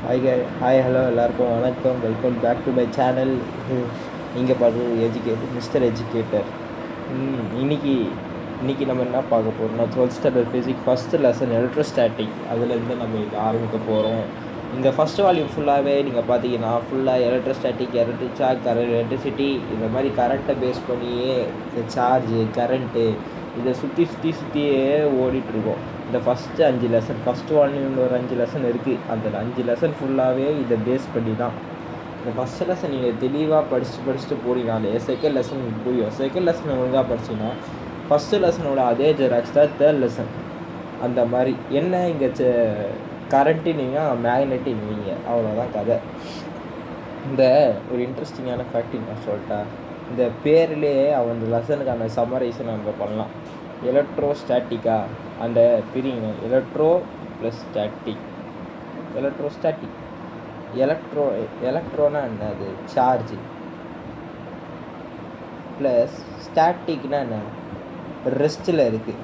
Hi hello எல்லாருக்கும் வணக்கம். Welcome back to my channel. நீங்கள் பார்த்து மிஸ்டர் எஜுகேட்டர். இன்னைக்கு நம்ம என்ன பார்க்க போகிறோம்னா 12th standard physics first lesson electrostatic. அதுலேருந்து நம்ம இது ஆரம்பிக்க போகிறோம். இந்த ஃபஸ்ட் வால்யூம் ஃபுல்லாகவே நீங்கள் பார்த்தீங்கன்னா ஃபுல்லாக எலக்ட்ரோஸ்டாட்டிக், எலக்ட்ரிக் சார்ஜ், எலக்ட்ரிசிட்டி, இந்த மாதிரி கரண்ட்டை பேஸ் பண்ணியே இந்த சார்ஜு, கரண்ட்டு இதை சுற்றியே ஓடிட்டுருக்கோம். இந்த ஃபஸ்ட்டு 5 லெசன், ஃபஸ்ட் வால்யூமில் ஒரு 5 லெசன் இருக்குது. அந்த 5 லெசன் ஃபுல்லாகவே இதை பேஸ் பண்ணி தான். இந்த ஃபஸ்ட் லெசன் நீங்கள் தெளிவாக படிச்சுட்டு போனீங்கனாலே செகண்ட் லெசன் புரியும். செகண்ட் லெசன் ஒழுங்காக படிச்சிங்கன்னா ஃபஸ்ட்டு லெசனோட அதே ஜெராக்ஸ் தான் தேர்ட் லெசன். அந்த மாதிரி என்ன இங்கே கரண்ட்டு நீங்கள் மேக்னெட்டிக் நீங்கள் அவ்வளோதான் கதை. இந்த ஒரு இன்ட்ரெஸ்டிங்கான ஃபேக்ட் நான் சொல்லிட்டேன். இந்த பேர்லேயே அந்த லெசனுக்கான சம்மரைஸை நம்ம பண்ணலாம். எலக்ட்ரோஸ்டாட்டிக்கா அந்த பிரிங்க எலக்ட்ரோ ப்ளஸ் ஸ்டாட்டிக். எலக்ட்ரோனா என்னது? சார்ஜு ப்ளஸ் ஸ்டாட்டிக்னா என்ன? ரெஸ்ட்டில் இருக்குது.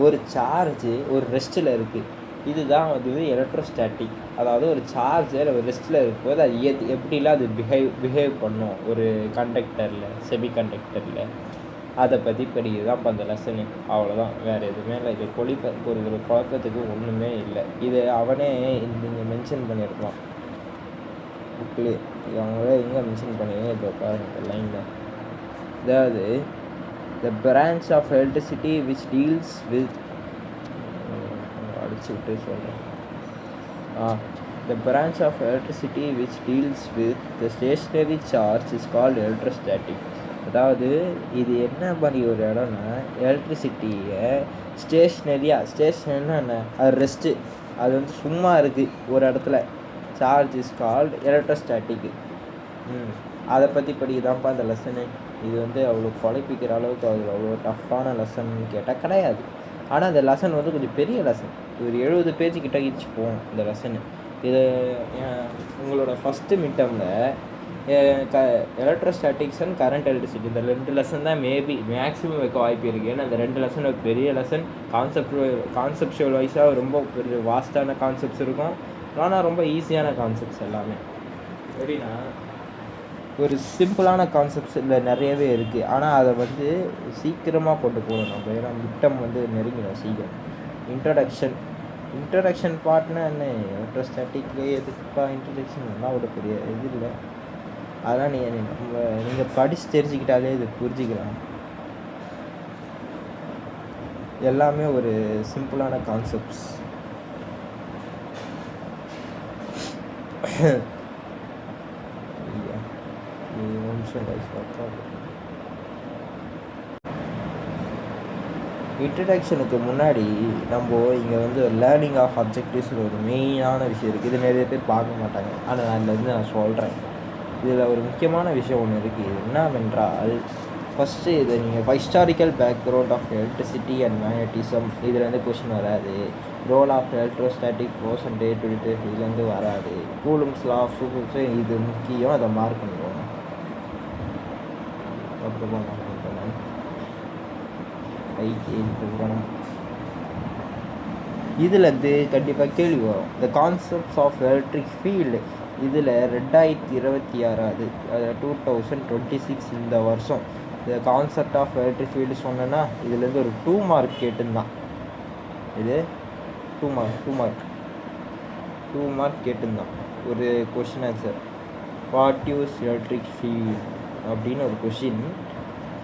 ஒரு சார்ஜு ஒரு ரெஸ்ட்டில் இருக்குது. இதுதான் எலக்ட்ரோஸ்டாட்டிக். அதாவது ஒரு சார்ஜர் ஒரு ரெஸ்ட்டில் இருக்கும்போது அது எப்படிலாம் அது பிஹேவ் பண்ணும் ஒரு கண்டக்டரில், செமி கண்டக்டரில், அதை பற்றி படிக்கிறது தான் இப்போ அந்த லெசனு. அவ்வளோதான், வேறு எதுவுமே இல்லை. இது ஒரு குழப்பத்துக்கு ஒன்றுமே இல்லை. இது அவனே நீங்கள் மென்ஷன் பண்ணியிருக்கலாம் புக்லேயே. இது அவங்களே எங்கே மென்ஷன் பண்ணி இப்போ பாருங்கள் லைனில். அதாவது the branch of electricity which deals with அடிச்சுட்டு சொல்கிறேன். The branch of electricity which deals with the stationary charge is called electrostatic. அதாவது இது என்ன மாதிரி ஒரு இடம்னா, எலக்ட்ரிசிட்டியை ஸ்டேஷ்னரினா என்ன? அது ரெஸ்ட்டு, அது சும்மா இருக்குது ஒரு இடத்துல. Charge is called electrostatic. அதை பற்றி படிக்குதான்ப்பா அந்த லெசனு. இது அவ்வளோ குழப்பிக்கிற அளவுக்கு அவ்வளோ டஃப்பான லெசன் கேட்டால் கிடையாது. ஆனால் அந்த லெசன் கொஞ்சம் பெரிய லெசன். ஒரு 70 பேஜ் கிட்ட கிச்சு போகும் இந்த லெசனு. இது உங்களோட ஃபஸ்ட்டு மிட்டமில் எலக்ட்ரோஸ்டாட்டிக்ஸ் அண்ட் கரண்ட் எலக்ட்ரிசிட்டி இந்த 2 லெசன் தான் மேக்ஸிமம் வைக்க வாய்ப்பு இருக்குது. ஏன்னா அந்த 2 லெசன் ஒரு பெரிய லெசன். கான்செப்டுவல் வைஸாக ரொம்ப பெரிய வாஸ்டான கான்செப்ட்ஸ் இருக்கும். ஆனால் ரொம்ப ஈஸியான கான்செப்ட்ஸ் எல்லாமே. எப்படின்னா ஒரு சிம்பிளான கான்செப்ட்ஸ் இதில் நிறையவே இருக்குது. ஆனால் அதை சீக்கிரமாக கொண்டு போகணும் நம்ம. ஏன்னா மிட்டம் நெருங்கிடும் சீக்கிரம். இன்ட்ரடக்ஷன் பார்ட்னா என்ன? எலக்ட்ரோஸ்டாட்டிக்லேயே எதுக்குப்பா இன்ட்ரடக்ஷன்? எல்லாம் ஒரு பெரிய இது இல்லை. அதெல்லாம் நீங்கள் படித்து தெரிஞ்சுக்கிட்டாலே இது புரிஞ்சுக்கலாம். எல்லாமே ஒரு சிம்பிளான கான்செப்ட்ஸ். இன்ட்ரடக்ஷனுக்கு முன்னாடி நம்ம இங்கே லேர்னிங் ஆஃப் அப்ஜெக்டிவ்ஸில் ஒரு மெயினான விஷயம் இருக்குது. இது நிறைய பேர் பார்க்க மாட்டாங்க. ஆனால் நான் சொல்கிறேன். இதில் ஒரு முக்கியமான விஷயம் ஒன்று இருக்குது. என்னவென்றால் ஃபஸ்ட்டு இதை நீங்கள் historical background of electricity and magnetism இதுலேருந்து கொஷின் வராது. Role of electrostatic force and day to day இதுலேருந்து வராது. கூலும்ஸ் லா ஆஃப் சூப்பர் இது முக்கியம். அதை மார்க் பண்ணிடுவோம். அப்புறமா இதுலேருந்து கண்டிப்பாக கேள்வி வரும். The concepts of electric field இதில் 2026 அது 2026 இந்த வருஷம் இந்த கான்செப்ட் ஆஃப் எலக்ட்ரிக் ஃபீல்டு சொன்னேன்னா இதுலேருந்து ஒரு 2 மார்க் கேட்டுருந்தான். இது 2 மார்க் கேட்டுருந்தான். ஒரு question answer, what use electric field அப்படின்னு ஒரு கொஷின்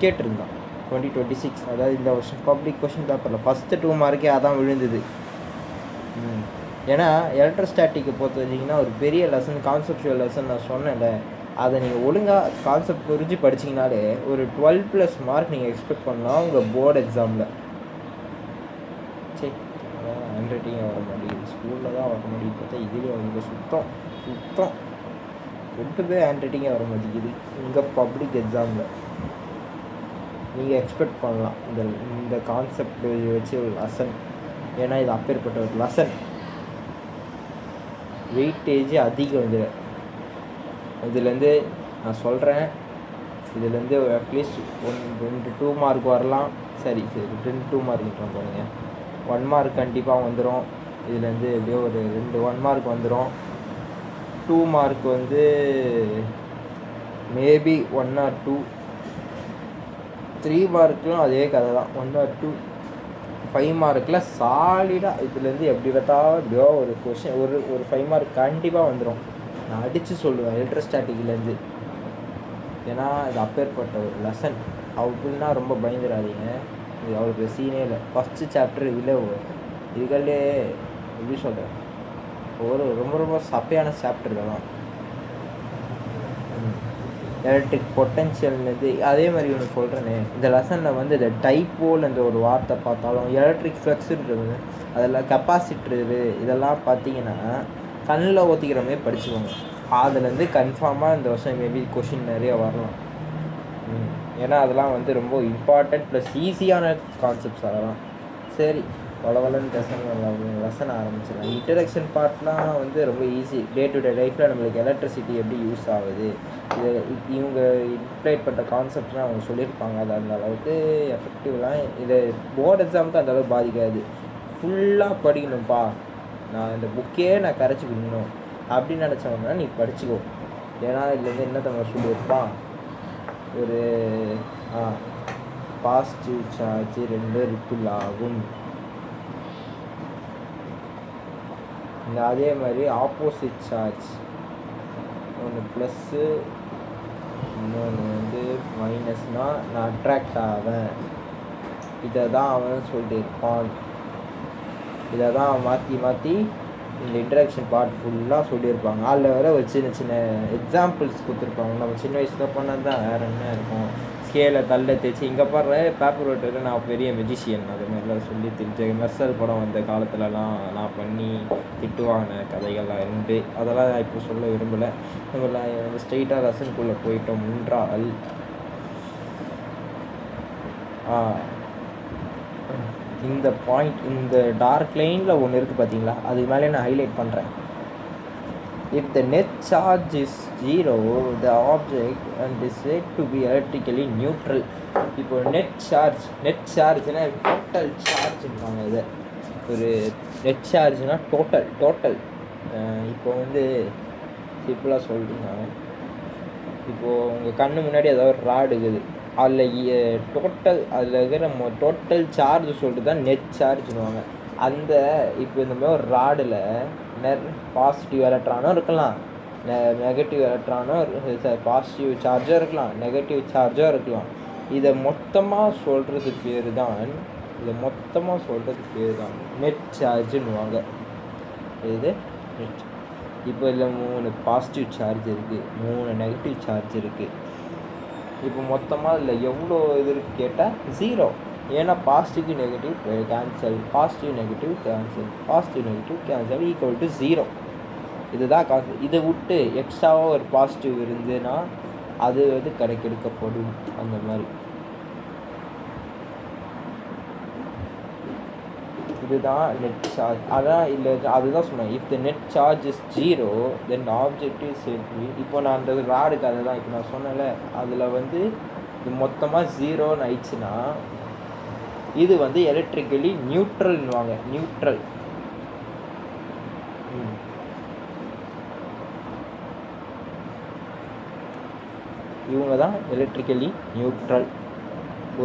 கேட்டிருந்தான் 2026. அதாவது இந்த வருஷம் பப்ளிக் கொஷின் பேப்பரில் ஃபஸ்ட்டு 2 மார்க்கே அதான் விழுந்தது. ஏன்னா எலக்ட்ரோஸ்டாட்டிக்கை பொறுத்த வச்சிங்கன்னா ஒரு பெரிய லெசன், கான்செப்டுவல் லெசன் நான் சொன்னேன்ல. அதை நீங்கள் ஒழுங்காக கான்செப்ட் புரிஞ்சு படிச்சிங்கனாலே ஒரு 12+ மார்க் நீங்கள் எக்ஸ்பெக்ட் பண்ணலாம் உங்கள் போர்டு எக்ஸாமில். சரி, ஹேண்ட் ரைட்டிங்காக வர மாட்டேங்குது. ஸ்கூலில் தான் வர மாட்டேங்குது. பார்த்தா இதுலேயும் சுத்தம் ஒட்டுமே ஹேண்ட் ரைட்டிங்காக வர மாட்டேங்குது. உங்கள் பப்ளிக் எக்ஸாமில் நீங்கள் எக்ஸ்பெக்ட் பண்ணலாம் இந்த கான்செப்ட் வச்சு ஒரு லெசன். ஏன்னா இது அப்பேற்பட்ட ஒரு லெசன். வெயிட்டேஜ் அதிகம் இதுலேருந்து நான் சொல்கிறேன். இதுலேருந்து அட்லீஸ்ட் 2 மார்க் வரலாம். சரி 2 மார்க் போடுங்க. 1 மார்க் கண்டிப்பாக வந்துடும். இதுலேருந்து எப்படியோ ஒரு 1 மார்க் வந்துடும். 2 மார்க் வந்து மேபி 1 or 2. 3 மார்க்லாம் அதே கதை தான், 1 or 2. 5 மார்க்கில் சாலிடாக இதுலேருந்து எப்படி பார்த்தாலும் எப்படியோ ஒரு கொஷின் ஒரு 5 மார்க் கண்டிப்பாக வந்துடும். நான் அடித்து சொல்லுவேன் எலக்ட்ரோஸ்டாட்டிக்லேருந்து. ஏன்னா இது அப்பேற்பட்ட ஒரு லெசன். அப்படின்னா ரொம்ப பயந்துடாதீங்க, இது அவ்வளோ சீனே இல்லை. ஃபஸ்ட்டு சாப்டர் இதில் இதுகளே எப்படி சொல்கிறேன், ரொம்ப ரொம்ப சப்பையான சாப்டர் இதெல்லாம். எலக்ட்ரிக் பொட்டன்ஷியல்னு அதே மாதிரி ஒன்று சொல்கிறேனே, இந்த லெசனில் வந்து இந்த டைப்போல் ஒரு வார்த்தை பார்த்தாலும், எலக்ட்ரிக் ஃப்ளக்ஸுன்றது, அதெல்லாம் கெப்பாசிட்டரு, இதெல்லாம் பார்த்தீங்கன்னா கண்ணில் ஊற்றிக்கிற மாதிரி படிச்சுக்கோங்க. அதுலேருந்து கன்ஃபார்மாக இந்த வருஷம் மேபி கொஷின் நிறைய வரலாம். ஏன்னா அதெல்லாம் வந்து ரொம்ப இம்பார்ட்டண்ட் ப்ளஸ் ஈஸியான கான்செப்ட்ஸ் அதெல்லாம். சரி, வளவலன்னு லெசன் ஆரம்பிச்சிடலாம். இன்ட்ரடக்ஷன் பார்ட்லாம் வந்து ரொம்ப ஈஸி. டே டு டே லைஃப்பில் நம்மளுக்கு எலக்ட்ரிசிட்டி எப்படி யூஸ் ஆகுது, இவங்க இம்ப்ளைட் பண்ணுற கான்செப்ட்லாம் அவங்க சொல்லியிருப்பாங்க. அது அந்த அளவுக்கு எஃபெக்டிவ்லாம் இது போர்டு எக்ஸாமுக்கு அந்த அளவுக்கு பாதிக்காது. ஃபுல்லாக படிக்கணும்ப்பா, நான் இந்த புக்கே நான் கரைச்சி விடணும் அப்படின்னு நினச்சவங்கன்னா நீ படிச்சுக்கோ. ஏன்னா இதுலேருந்து என்ன நம்ம சொல்லியிருப்பான், ஒரு பாசிட்டிவ் சார்ஜ் 2 ரிப்பிள் ஆகும். அதே மாதிரி ஆப்போசிட் சார்ஜ் ஒன்று ப்ளஸ்ஸு இன்னொன்று வந்து மைனஸ்னால் நான் அட்ராக்ட் ஆவேன். இதை தான் அவன் சொல்லியிருப்பான். இதை தான் மாற்றி மாற்றி இந்த இன்ட்ராக்ஷன் பார்ட் ஃபுல்லாக சொல்லியிருப்பாங்க. அதில் வேறு ஒரு சின்ன சின்ன எக்ஸாம்பிள்ஸ் கொடுத்துருப்பாங்க. நம்ம சின்ன வயசில் பண்ணது தான் வேறு என்ன இருக்கும், ஸ்கேலை கல்லை தேய்ச்சி இங்கே பாடுற பேப்பர் ஓட்டுறது நான் பெரிய மெஜிஷியன் அது மாதிரிலாம் சொல்லி தெரிஞ்ச மெர்சல் படம் வந்த காலத்துலலாம் நான் பண்ணி திட்டுவாங்கின கதைகள்லாம் உண்டு. அதெல்லாம் நான் இப்போ சொல்ல விரும்பலை. நம்ம ஸ்ட்ரெயிட்டாக லெசனுக்குள்ளே போயிட்டோம். முன்றால் இந்த பாயிண்ட், இந்த டார்க் லைனில் ஒன்று இருக்குது பார்த்தீங்களா, அதுக்கு மேலே நான் ஹைலைட் பண்ணுறேன். If the net charge is 0, the object and is said to be electrically neutral. இப்போ நெட் சார்ஜ்னா டோட்டல் சார்ஜ்ன்றாங்க. இதை ஒரு நெட் சார்ஜ்னா டோட்டல். இப்போ வந்து சிம்பிளாக சொல்லிட்டுனா, இப்போது உங்கள் கண்ணு முன்னாடி ஏதாவது ஒரு ராடு இருக்குது, அதில் டோட்டல் அதில் இருக்கிற டோட்டல் சார்ஜ் சொல்லிட்டு தான் நெட் சார்ஜ்னுவாங்க. அந்த இப்போ இந்த மாதிரி ஒரு ராடில் பாசிட்டிவ் எலக்ட்ரானும் இருக்கலாம், நெகட்டிவ் எலக்ட்ரானும், பாசிட்டிவ் சார்ஜும் இருக்கலாம், நெகட்டிவ் சார்ஜும் இருக்கலாம். இதை மொத்தமாக சொல்கிறது பேர் தான் நெட் சார்ஜுன்னுவாங்க. இது நெட். இப்போ இதில் 3 பாசிட்டிவ் சார்ஜ் இருக்குது, 3 நெகட்டிவ் சார்ஜ் இருக்குது. இப்போ மொத்தமாக இதில் எவ்வளோ இது இருக்குது கேட்டால் 0. ஏன்னா positive negative cancel, positive negative cancel equal to 0. இதுதான் கான்செப்ட். இதை விட்டு எக்ஸ்ட்ராவாக ஒரு பாசிட்டிவ் இருந்துன்னா அது வந்து கணக்கெடுக்கப்படும். அந்த மாதிரி இதுதான் நெட் சார்ஜ். அதான் இல்லை, அதுதான் சொன்னேன். If the net charge is 0 then object is safely. இப்போ நான் அந்த ராடுக்கு அதை தான் இப்போ நான் சொன்னேன்ல, அதில் வந்து இது மொத்தமாக 0ன்னு ஆயிடுச்சுன்னா இது வந்து எலக்ட்ரிக்கலி நியூட்ரல்னுவாங்க. நியூட்ரல். இவங்க தான் எலக்ட்ரிக்கலி நியூட்ரல்.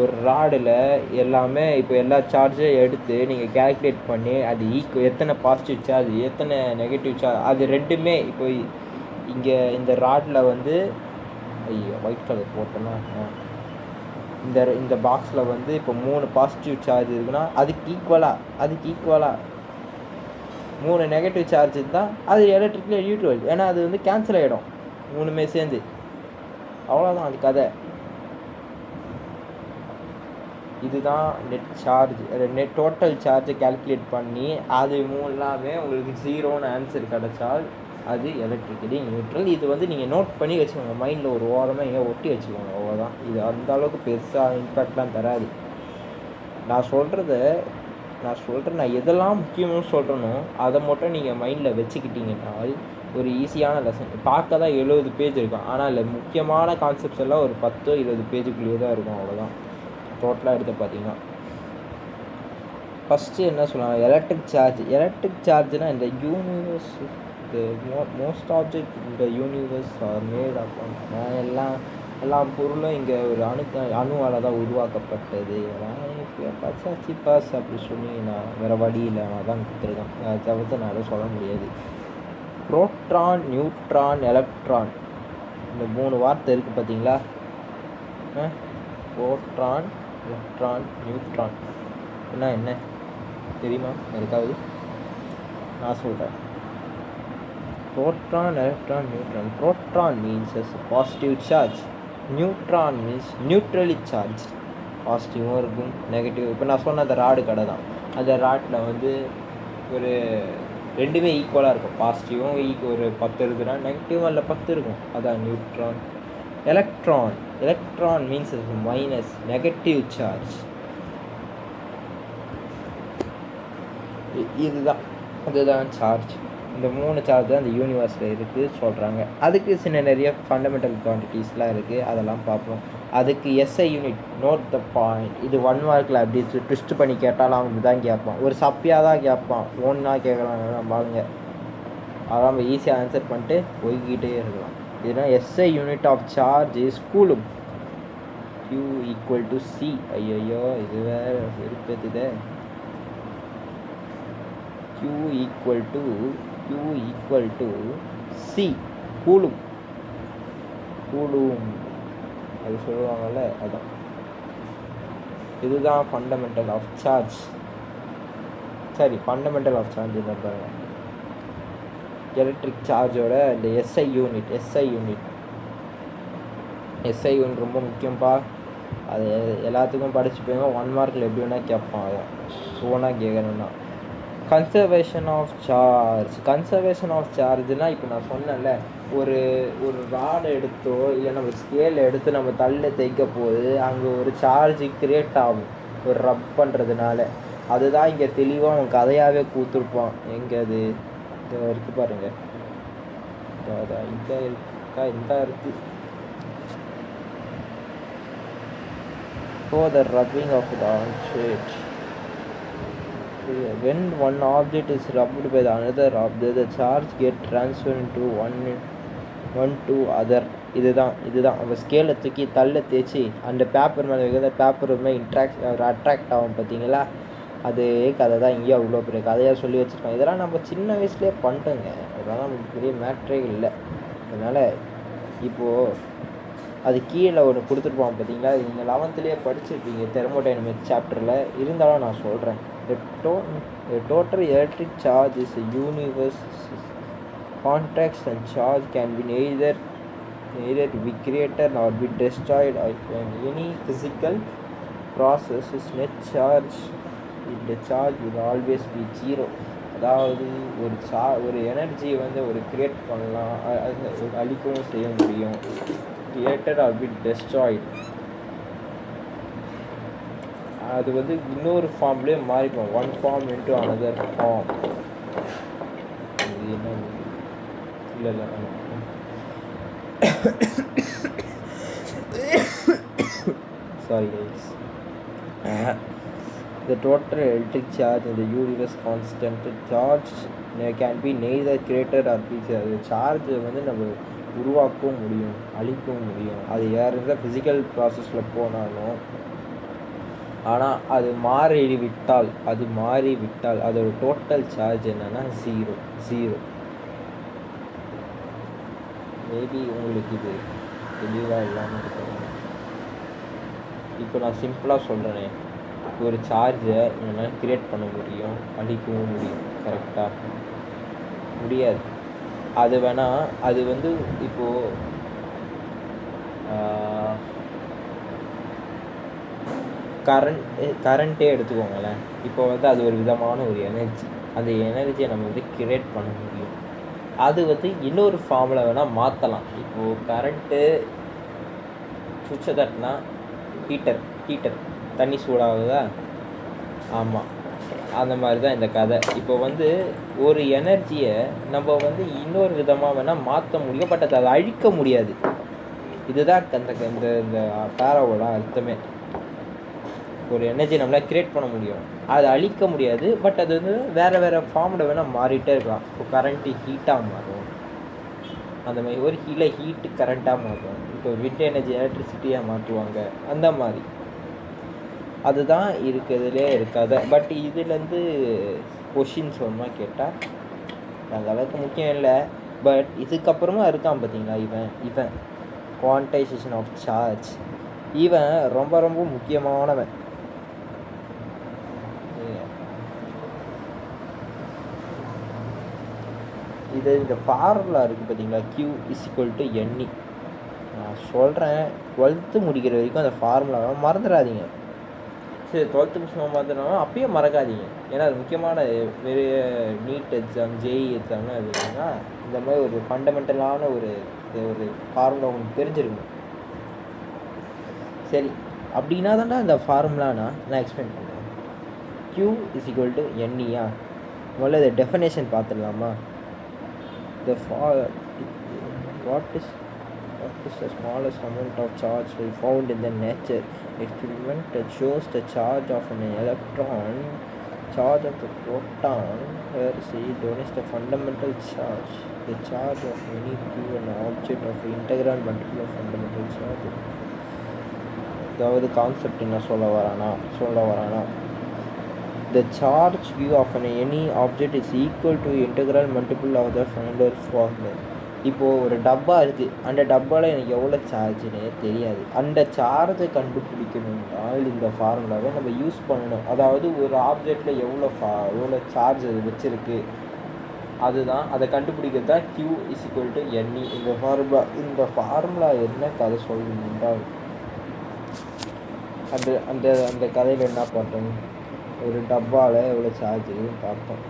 ஒரு ராடில் எல்லாமே இப்போ எல்லா சார்ஜும் எடுத்து நீங்கள் கேல்குலேட் பண்ணி அது எத்தனை பாசிட்டிவ் சார்ஜ் எத்தனை நெகட்டிவ் சார்ஜ் அது ரெண்டுமே இப்போ இங்கே இந்த ராடில் வந்து ஒயிட் கலர் போட்டோன்னா இந்த பாக்ஸில் வந்து இப்போ 3 பாசிட்டிவ் சார்ஜ் இருக்குன்னா அதுக்கு ஈக்குவலாக 3 நெகட்டிவ் சார்ஜ் தான் அது எலக்ட்ரிக்கலி நியூட்ரல். ஏன்னா அது வந்து கேன்சல் ஆகிடும் 3மே சேர்ந்து. அவ்வளோதான் அது கதை. இதுதான் நெட் சார்ஜ். நெட் டோட்டல் சார்ஜை கால்குலேட் பண்ணி அது மூலமே உங்களுக்கு 0ன்னு ஆன்சர் கிடச்சால் அது எலக்ட்ரிக்கலி நியூட்ரல். இது வந்து நீங்கள் நோட் பண்ணி வச்சுக்கோங்க, மைண்டில் ஒரு ஓரமாக எங்கே ஒட்டி வச்சுக்கோங்க. அவ்வளோதான். இது அந்த அளவுக்கு பெருசாக இம்பேக்ட்லாம் தராது. நான் எதெல்லாம் முக்கியமாக சொல்கிறேனோ அதை மட்டும் நீங்கள் மைண்டில் வச்சுக்கிட்டீங்கன்னால் ஒரு ஈஸியான லெசன். பார்க்க தான் 70 பேஜ் இருக்கும், ஆனால் இல்லை முக்கியமான கான்செப்ட்ஸ் எல்லாம் ஒரு 10-20 பேஜுக்குள்ளேயே தான் இருக்கும். அவ்வளோதான் டோட்டலாக எடுத்து பார்த்தீங்கன்னா. ஃபஸ்ட்டு என்ன சொல்லுவாங்க, எலக்ட்ரிக் சார்ஜ்னால் இந்த universe the most object in the universe are made up எல்லாம் பொருளும் இங்கே ஒரு அணுவால் தான் உருவாக்கப்பட்டது. பச்சாச்சி பாஸ் அப்படி சொன்னீங்கன்னா வேறு வழியில் நான் தான் கொடுத்துருக்கேன். அதை தவிர்த்து நான் எதுவும் சொல்ல முடியாது. புரோட்டான், நியூட்ரான், எலக்ட்ரான், இந்த 3 வார்த்தை இருக்குது பார்த்தீங்களா? புரோட்டான், எலக்ட்ரான், நியூட்ரான் என்ன தெரியுமா யாருக்காவது? நான் சொல்கிறேன். Proton, electron, neutron. Proton means as a positive charge. Neutron means neutrally charged. பாசிட்டிவும் இருக்கும், நெகட்டிவ். இப்போ நான் சொன்ன அந்த ராடு கடை தான். அந்த ராட்டில் வந்து ஒரு 2மே ஈக்குவலாக இருக்கும். பாசிட்டிவும் ஒரு 10 இருக்குன்னா நெகட்டிவும் அதில் 10 இருக்கும். அதான் neutron. Electron means minus, negative charge. அதுதான் சார்ஜ். இந்த 3 சார்ஜ் தான் இந்த யூனிவர்ஸில் இருக்குது சொல்கிறாங்க. அதுக்கு நிறைய ஃபண்டமெண்டல் குவான்டிட்டிஸ்லாம் இருக்குது, அதெல்லாம் பார்ப்போம். அதுக்கு SI unit, note the point. இது 1 மார்க்கில் அப்படி ட்விஸ்ட் பண்ணி கேட்டாலும் அவன் தான் கேட்பான். ஒரு சப்பியாக தான் கேட்பான், ஒன்றா கேட்கலாம் பாருங்க. அதான் நம்ம ஈஸியாக ஆன்சர் பண்ணிட்டு போய்கிட்டே இருக்கலாம். இதுனா SI unit of charge is coulomb. Q equal to C. ஐயோ இது வேறு இருப்பது. Q equal to C, coulomb. அது சொல்லுவாங்கள்ல, அதான். இதுதான் fundamental of charge. Fundamental of charge என்ன பாருங்க. எலக்ட்ரிக் சார்ஜோட இந்த எஸ்ஐ யூனிட் ரொம்ப முக்கியம்ப்பா. அது எல்லாத்துக்கும் படிச்சுப்போங்க. 1 மார்க்கில் எப்படி வேணால் கேட்பான். அதான் ஓனாக கேட்கணுன்னா. கன்சர்வேஷன் ஆஃப் சார்ஜ்னால் இப்போ நான் சொன்னேன்ல, ஒரு ராடு எடுத்தோ இல்லை நம்ம ஸ்கேல் எடுத்து நம்ம தள்ள தேய்க்க போது அங்கே ஒரு சார்ஜ் கிரியேட் ஆகும் ஒரு ரப் பண்ணுறதுனால. அதுதான் இங்கே தெளிவாக அவன் கதையாகவே கூத்துருப்பான். எங்கே அது இருக்குது பாருங்க. இந்த இருக்குது. For the rubbing of the object. When one object is rubbed by the another object, the charge get transferred into one to other. இதுதான் நம்ம ஸ்கேலை தூக்கி தள்ள தேய்ச்சி அந்த பேப்பர் மேலே வைக்கிற பேப்பர் அட்ராக்ட் ஆகும் பார்த்தீங்களா? அதே கதை தான் இங்கேயும் அவ்வளோ பெரிய கதையாக சொல்லி வச்சுருக்கோம். இதெல்லாம் நம்ம சின்ன வயசுலேயே பண்ணிட்டோங்க. இதெல்லாம் நமக்கு பெரிய மேட்ரே இல்லை. அதனால் இப்போது அது கீழே ஒன்று கொடுத்துருப்பான் பார்த்தீங்களா? நீங்கள் 11லேயே படிச்சிருப்பீங்க தெர்மோடைனமிக்ஸ் சாப்டரில். இருந்தாலும் நான் சொல்கிறேன். The total electric charge is a universe context, and charge can be neither be created nor be destroyed. In any physical process, is net charge. The charge will always be 0. அதாவது ஒரு energy வந்து ஒரு create பண்ணலாம், அழிக்கவும் செய்ய முடியும். Created or be destroyed. அது வந்து இன்னொரு ஃபார்ம்லேயே மாறிக்கும். One form into another form. இது என்ன இல்லை sorry guys. The total electric charge in the universe constant charge can be neither created or be. Charge வந்து நம்ம உருவாக்கவும் முடியும், அழிக்கவும் முடியும். அது யாருந்த ஃபிசிக்கல் ப்ராசஸில் போனாலும். ஆனால் அது மாறிவிட்டால் அதோட டோட்டல் சார்ஜ் என்னன்னா 0. மேபி உங்களுக்கு இது தெளிவாக இல்லாமல் இருக்கணும். இப்போ நான் சிம்பிளாக சொல்கிறேனே, ஒரு சார்ஜை என்னால் கிரியேட் பண்ண முடியும், அழிக்கவும் முடியும். கரெக்டாக முடியாது. அது வேணால் அது வந்து இப்போது கரண்ட்டே எடுத்துக்கோங்களேன். இப்போ வந்து அது ஒரு விதமான ஒரு எனர்ஜி. அந்த எனர்ஜியை நம்ம வந்து கிரியேட் பண்ண முடியும். அது வந்து இன்னொரு ஃபார்மில் வேணால் மாற்றலாம். இப்போது கரண்ட்டு சுவிட்சை தட்டினா ஹீட்டர் தண்ணி சூடாகுதா? ஆமாம், அந்த மாதிரி தான் இந்த கதை. இப்போ வந்து ஒரு எனர்ஜியை நம்ம வந்து இன்னொரு விதமாக வேணால் மாற்ற முடியும், பட் அதை அழிக்க முடியாது. இதுதான் இந்த பேராவோட அர்த்தமே. ஒரு எனர்ஜி நம்மளால் க்ரியேட் பண்ண முடியும். அதை அழிக்க முடியாது, பட் அது வந்து வேறு ஃபார்மில் வேணால் மாறிட்டே இருக்கலாம். இப்போ கரண்ட்டு ஹீட்டாக மாறும், அந்த மாதிரி ஒரு ஹீட்டு கரண்ட்டாக மாறும். இப்போ விண்ட் எனர்ஜி எலக்ட்ரிசிட்டியாக மாற்றுவாங்க, அந்த மாதிரி. அதுதான் இருக்கிறதுலே இருக்காது. பட் இதுலேருந்து கொஷின்ஸ் ஒன்றா கேட்டால் அந்த அளவுக்கு முக்கியம் இல்லை. பட் இதுக்கப்புறமா இருக்கான் பார்த்தீங்களா இவன் குவான்டைசேஷன் ஆஃப் சார்ஜ். இவன் ரொம்ப ரொம்ப முக்கியமானவன். இது இந்த ஃபார்முலா இருக்குது பார்த்தீங்களா, Q = NE. நான் சொல்கிறேன், 12th முடிக்கிற வரைக்கும் அந்த ஃபார்முலாவை மறந்துடாதீங்க. சரி, 12th முடிச்சு மறந்துடாமல் அப்பயே மறக்காதீங்க. ஏன்னா அது முக்கியமான நிறைய நீட் எக்ஸாம், JEE எக்ஸாம்லாம் இருக்குதுன்னா இந்த மாதிரி ஒரு ஃபண்டமெண்டலான ஒரு ஃபார்முலா உங்களுக்கு தெரிஞ்சிருக்கணும். சரி, அப்படின்னா தான்டா இந்த ஃபார்முலானா நான் எக்ஸ்பிளைன் பண்ணுறேன். Q = NE. முதல்ல இதை டெஃபினேஷன் பார்த்துடலாமா? What is the smallest amount of charge found in the nature experiment that shows the charge of an electron, charge of the proton, where C is the fundamental charge, the charge of any given object of the integral multiple of fundamental charge. அதாவது concept என்ன சொல்ல வரானா the charge Q of any object is equal to integral multiple of the fundamental formula. இப்போது ஒரு டப்பா இருக்குது, அந்த டப்பாவில் எனக்கு எவ்வளோ சார்ஜுன்னே தெரியாது. அந்த சார்ஜை கண்டுபிடிக்கணும்னால் இந்த ஃபார்முலாவை நம்ம யூஸ் பண்ணணும். அதாவது ஒரு ஆப்ஜெக்டில் எவ்வளோ சார்ஜ் அது வச்சுருக்கு, அதுதான் அதை கண்டுபிடிக்கிறது தான் Q = NE. இந்த ஃபார்முலா என்ன கதை சொல்லணுன்றால் அந்த கதையில் என்ன பார்த்தோம், ஒரு டப்பாவில் எவ்வளோ சார்ஜ் இருக்குன்னு பார்த்தோம்.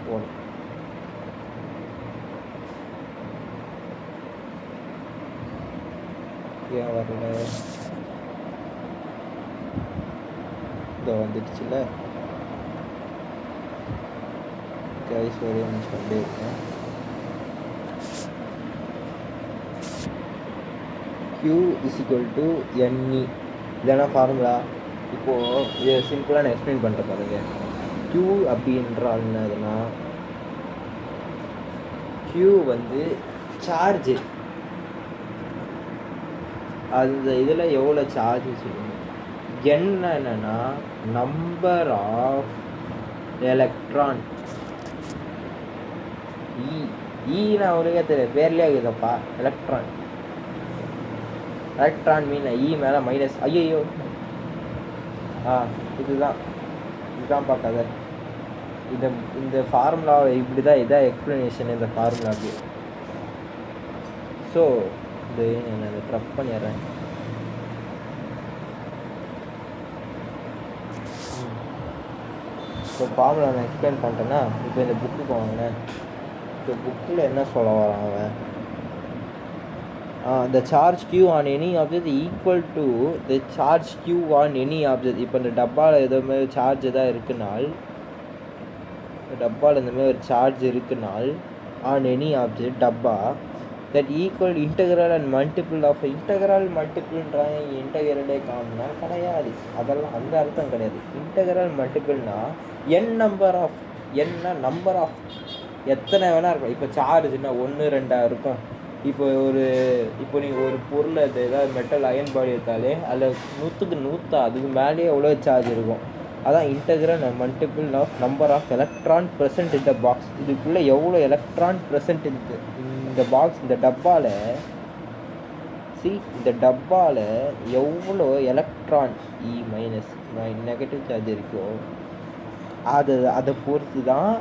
போனோம், ஏன் வரல, இதை வந்துடுச்சுல கைஸ், ஒரே நிமிஷம் அப்படியே இருக்கேன். Q = NE இதெல்லாம் ஃபார்முலா. இப்போது இதை சிம்பிளாக நான் எக்ஸ்பிளைன் பண்ணுறேன் பாருங்க. Q அப்படின்றால் என்னதுன்னா, Q வந்து சார்ஜு, அந்த இதில் எவ்வளோ சார்ஜ் வச்சுக்கணும். என்னன்னா நம்பர் ஆஃப் எலக்ட்ரான். ஈனா அவனுக்கே தெரியும், பேர்லேயே இருக்குதப்பா, எலக்ட்ரான் மீன் மேலே மைனஸ். ஐயோ, இதுதான் பார்க்காத. இந்த ஃபார்முலாவை இப்படி தான், இதான் எக்ஸ்ப்ளனேஷன் இந்த ஃபார்முலாவுக்கு. ஸோ நான் அதை ட்ரப் பண்ணிடுறேன். ஸோ ஃபார்முலா நான் எக்ஸ்பிளைன் பண்ணிட்டேன்னா, இப்போ இந்த புக்கு வாங்கினேன். இப்போ புக்கில் என்ன சொல்ல வரான் அவன், the charge Q on any object equal to the charge Q on any object. இப்போ இந்த டப்பாவில் எதுவுமே சார்ஜ் எதாவது இருக்குனால், டப்பாவில் இந்த மாதிரி ஒரு சார்ஜ் இருக்குனால் on any object டப்பா that equal integral and multiple of integral multipleன்றாங்க. இன்டெகிரலே காணும்னா கிடையாது, அதெல்லாம் அந்த அர்த்தம் கிடையாது. இன்டெகிரல் மல்டிபிள்னா நம்பர் ஆஃப் எத்தனை வேணா இருக்கும். இப்போ சார்ஜ்னா 1 2 இருக்கும். இப்போ நீங்கள் ஒரு பொருளை ஏதாவது மெட்டல் அயன் பாடி எடுத்தாலே அதில் 100க்கு 100 அதுக்கு மேலேயே எவ்வளோ சார்ஜ் இருக்கும். அதான் integral and multiple of number of electron present in the box. இதுக்குள்ளே எவ்வளோ எலக்ட்ரான் ப்ரெசன்ட் இந்த பாக்ஸ், இந்த டப்பாவில் இந்த டப்பாவில் எவ்வளோ எலக்ட்ரான் நெகட்டிவ் சார்ஜ் இருக்கோ அதை பொறுத்து தான்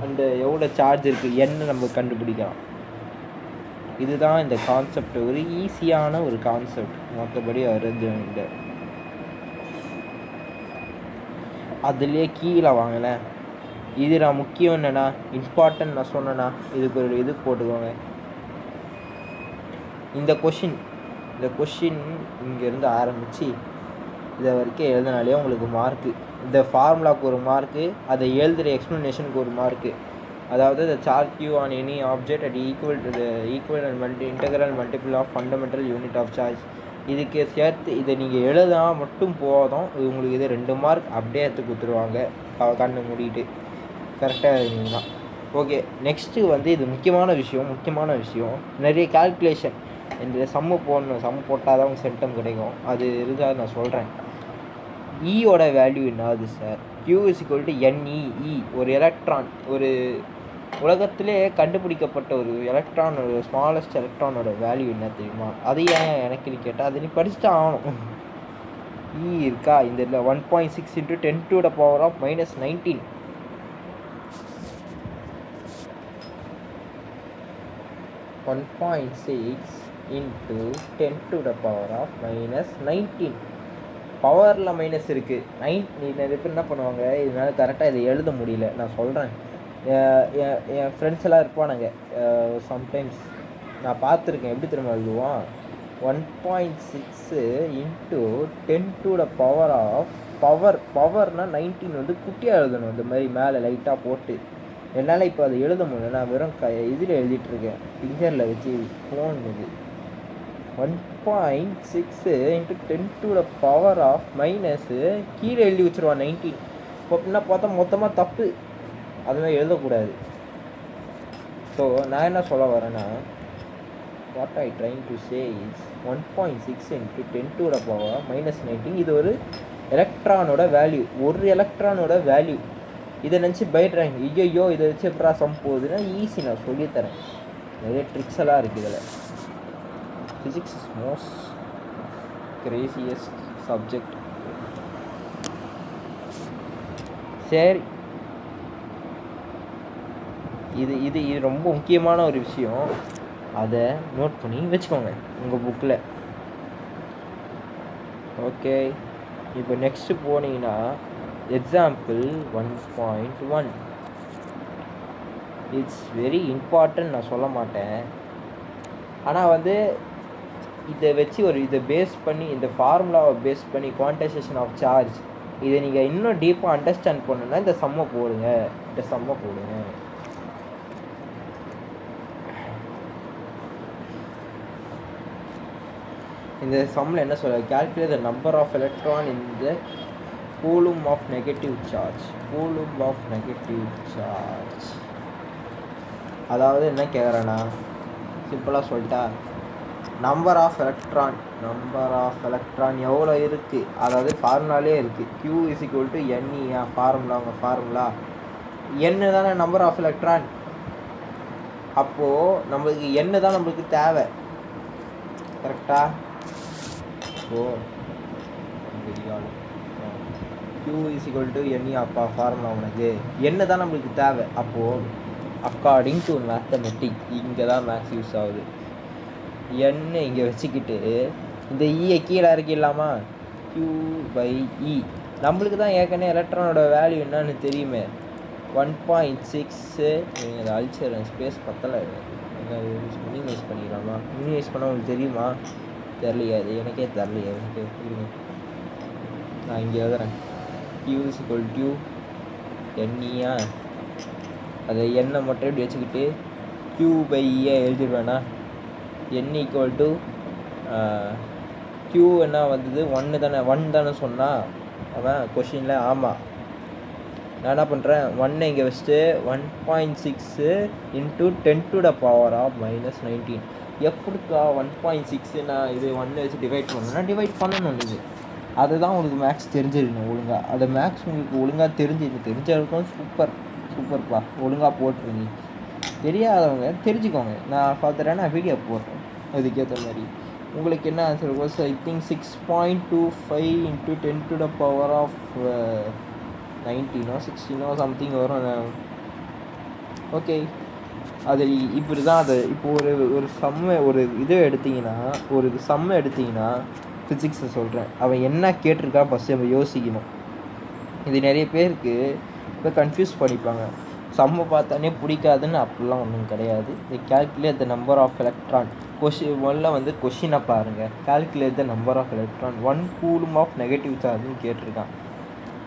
அந்த எவ்வளோ சார்ஜ் இருக்குது என்ன நம்ம கண்டுபிடிக்கலாம். இதுதான் இந்த கான்செப்ட், ஒரு ஈஸியான ஒரு கான்செப்ட். மற்றபடி அரேஞ்ச்மெண்ட் அதுலேயே கீழே வாங்கினேன். இது நான் முக்கியம் என்னென்னா இம்பார்ட்டன்ட் நான் சொன்னேன்னா இதுக்கு ஒரு இது போட்டுக்கோங்க. இந்த கொஷின் இங்கேருந்து ஆரம்பித்து இதை வரைக்கும் எழுதினாலே உங்களுக்கு மார்க்கு. இந்த ஃபார்முலாவுக்கு ஒரு மார்க்கு, அதை எழுதுகிற எக்ஸ்ப்ளனேஷனுக்கு ஒரு மார்க்கு. அதாவது the charge Q on any object at equal and integral multiple of fundamental unit of charge. இதுக்கு சேர்த்து இதை நீங்கள் எழுதா மட்டும் போதும், இது உங்களுக்கு இது 2 மார்க் அப்படியே எடுத்து கொடுத்துருவாங்க கண்ணு மூடிட்டு கரெக்டாக இருந்தீங்கன்னா. ஓகே, நெக்ஸ்ட்டு வந்து இது முக்கியமான விஷயம். நிறைய கால்குலேஷன் இந்த சம்மு போடணும், சம்மு போட்டால் தான் உங்களுக்கு சென்டம் கிடைக்கும். அது இருந்தால் நான் சொல்கிறேன். ஈயோட வேல்யூ என்னது சார்? Q = NeE. ஒரு எலக்ட்ரான், ஒரு உலகத்திலே கண்டுபிடிக்கப்பட்ட ஒரு எலக்ட்ரான், ஒரு ஸ்மாலஸ்ட் எலக்ட்ரானோட வேல்யூ என்ன தெரியுமா? அது ஏன் எனக்கு நீ கேட்டால் அது நீ படிச்சுட்டு ஆகணும். E இருக்கா இந்த இதில் 1.6 × 10⁻⁻19. 1.6 × 10⁻⁻19 பவரில் மைனஸ் இருக்குது. நிறைய பேர் என்ன பண்ணுவாங்க, இதனால் கரெக்டாக இதை எழுத முடியல. நான் சொல்கிறேன், என் ஃப்ரெண்ட்ஸ் எல்லாம் இருப்பானுங்க சம்டைம்ஸ், நான் பார்த்துருக்கேன். எப்படி திரும்ப எழுதுவான், 1.6 × 10⁻⁻ பவர்னால் 19 வந்து குட்டியாக எழுதணும். இந்த மாதிரி மேலே லைட்டாக போட்டு. என்னால் இப்போ அதை எழுத முடியல, நான் வெறும் இதில் எழுதிட்டுருக்கேன், ஃபிங்கரில் வச்சு. ஃபோன் இது 1.6 × 10⁻⁻ கீழே எழுதி வச்சுருவான் 19. இப்போ அப்படின்னா பார்த்தா மொத்தமாக தப்பு, அதுமாதிரி எழுதக்கூடாது. ஸோ நான் என்ன சொல்ல வரேன்னா, what I trying to say is 1.6 × 10⁻⁻19. இது ஒரு எலக்ட்ரானோட வேல்யூ, ஒரு எலக்ட்ரானோட வேல்யூ. இதை நினச்சி பயப்படுறாங்க, ஐயோ இதை வச்சு எப்படா சம் போகுதுன்னா ஈஸி, நான் சொல்லித்தரேன். நிறைய ட்ரிக்ஸ் எல்லாம் இருக்குது இதில். Physics is most craziest subject. சரி, இது இது இது ரொம்ப முக்கியமான ஒரு விஷயம். அதை நோட் பண்ணி வச்சுக்கோங்க உங்கள் புக்கில். ஓகே, இப்போ நெக்ஸ்ட்டு போனீங்கன்னா எக்ஸாம்பிள் 1.1. இட்ஸ் வெரி இம்பார்ட்டன்ட், நான் சொல்ல மாட்டேன். ஆனால் வந்து இதை வச்சு இதை பேஸ் பண்ணி, இந்த ஃபார்முலாவை பேஸ் பண்ணி குவான்டைசேஷன் ஆஃப் சார்ஜ், இதை நீங்கள் இன்னும் டீப்பாக அண்டர்ஸ்டாண்ட் பண்ணணுன்னா இந்த சம்மை போடுங்க. இந்த சம்மில் என்ன சொல்ல, calculate the number of electron in the coulomb of negative charge. அதாவது என்ன கேட்குறேன்னா, சிம்பிளாக சொல்லிட்டா, நம்பர் ஆஃப் எலக்ட்ரான் எவ்வளோ இருக்குது, அதாவது ஃபார்முலாலே இருக்குது. Q = NE. ஃபார்முலா n தானே நம்பர் ஆஃப் எலக்ட்ரான். அப்போது நம்மளுக்கு n தான் நம்மளுக்கு தேவை, கரெக்டா? ஸோ Q = NE அப்பா ஃபார்முலா உனக்கு என்ன தான் நம்மளுக்கு தேவை. அப்போது அக்கார்டிங் டு மேத்தமெட்டிக் இங்கே தான் மேக்ஸ் யூஸ் ஆகுது. n இங்கே வச்சுக்கிட்டு இந்த ஈயை கீழே இறக்கிடலாமா, Q/E. நம்மளுக்கு தான் ஏற்கனவே எலக்ட்ரானோட வேல்யூ என்னன்னு தெரியுமே, 1.6. நீங்கள் அதை அழிச்சிடுறேன், ஸ்பேஸ் பத்தலை. மினிமைஸ் பண்ணிக்கலாமா? மினிமைஸ் பண்ணால் உங்களுக்கு தெரியுமா? தெரியலையா? அது எனக்கே தெரியலையா. இருங்க, நான் இங்கே எழுதுறேன். Q = NE. அதை எண்ணெய் மட்டும் இப்படி வச்சுக்கிட்டு Q/E எழுதிடுவேண்ணா. n = Q என்ன வந்தது, 1 தானே சொன்னால் அவன் கொஷினில். ஆமாம், நான் என்ன பண்ணுறேன், 1 இங்கே வச்சுட்டு 1.6 × 10⁻⁻19. எப்படிக்கா 1.6 நான் இது 1 வச்சு டிவைட் பண்ணணும்னா டிவைட் பண்ணணும். இது அதுதான் உங்களுக்கு மேக்ஸ் தெரிஞ்சிருக்கணும் ஒழுங்காக. அது மேக்ஸ் உங்களுக்கு ஒழுங்காக தெரிஞ்சிருக்கும். சூப்பர்ப்பா, ஒழுங்காக போட்டுருங்க. தெரியாதவங்க தெரிஞ்சுக்கோங்க, நான் பார்த்துட்டேன், நான் வீடியோ போடுறேன் அதுக்கேற்ற மாதிரி. உங்களுக்கு என்ன ஆன்சர் இருக்கும்? ஐ திங்க் 6.25 × 10⁻19 16 சம்திங் வரும். ஓகே, அது இப்படி தான். அது இப்போது ஒரு சம்மை எடுத்திங்கன்னா ஃபிசிக்ஸை சொல்கிறேன், அவன் என்ன கேட்டிருக்கான் ஃபஸ்ட்டு நம்ம யோசிக்கணும். இது நிறைய பேருக்கு இப்போ கன்ஃபியூஸ் பண்ணிப்பாங்க. சம்மை பார்த்தானே பிடிக்காதுன்னு அப்படிலாம் ஒன்றும் கிடையாது. இது calculate the number of electron. முதல்ல கொஷினை பாருங்கள். Calculate the number of electron 1 coulomb of negative சார்ஜ்னு கேட்டிருக்கான்.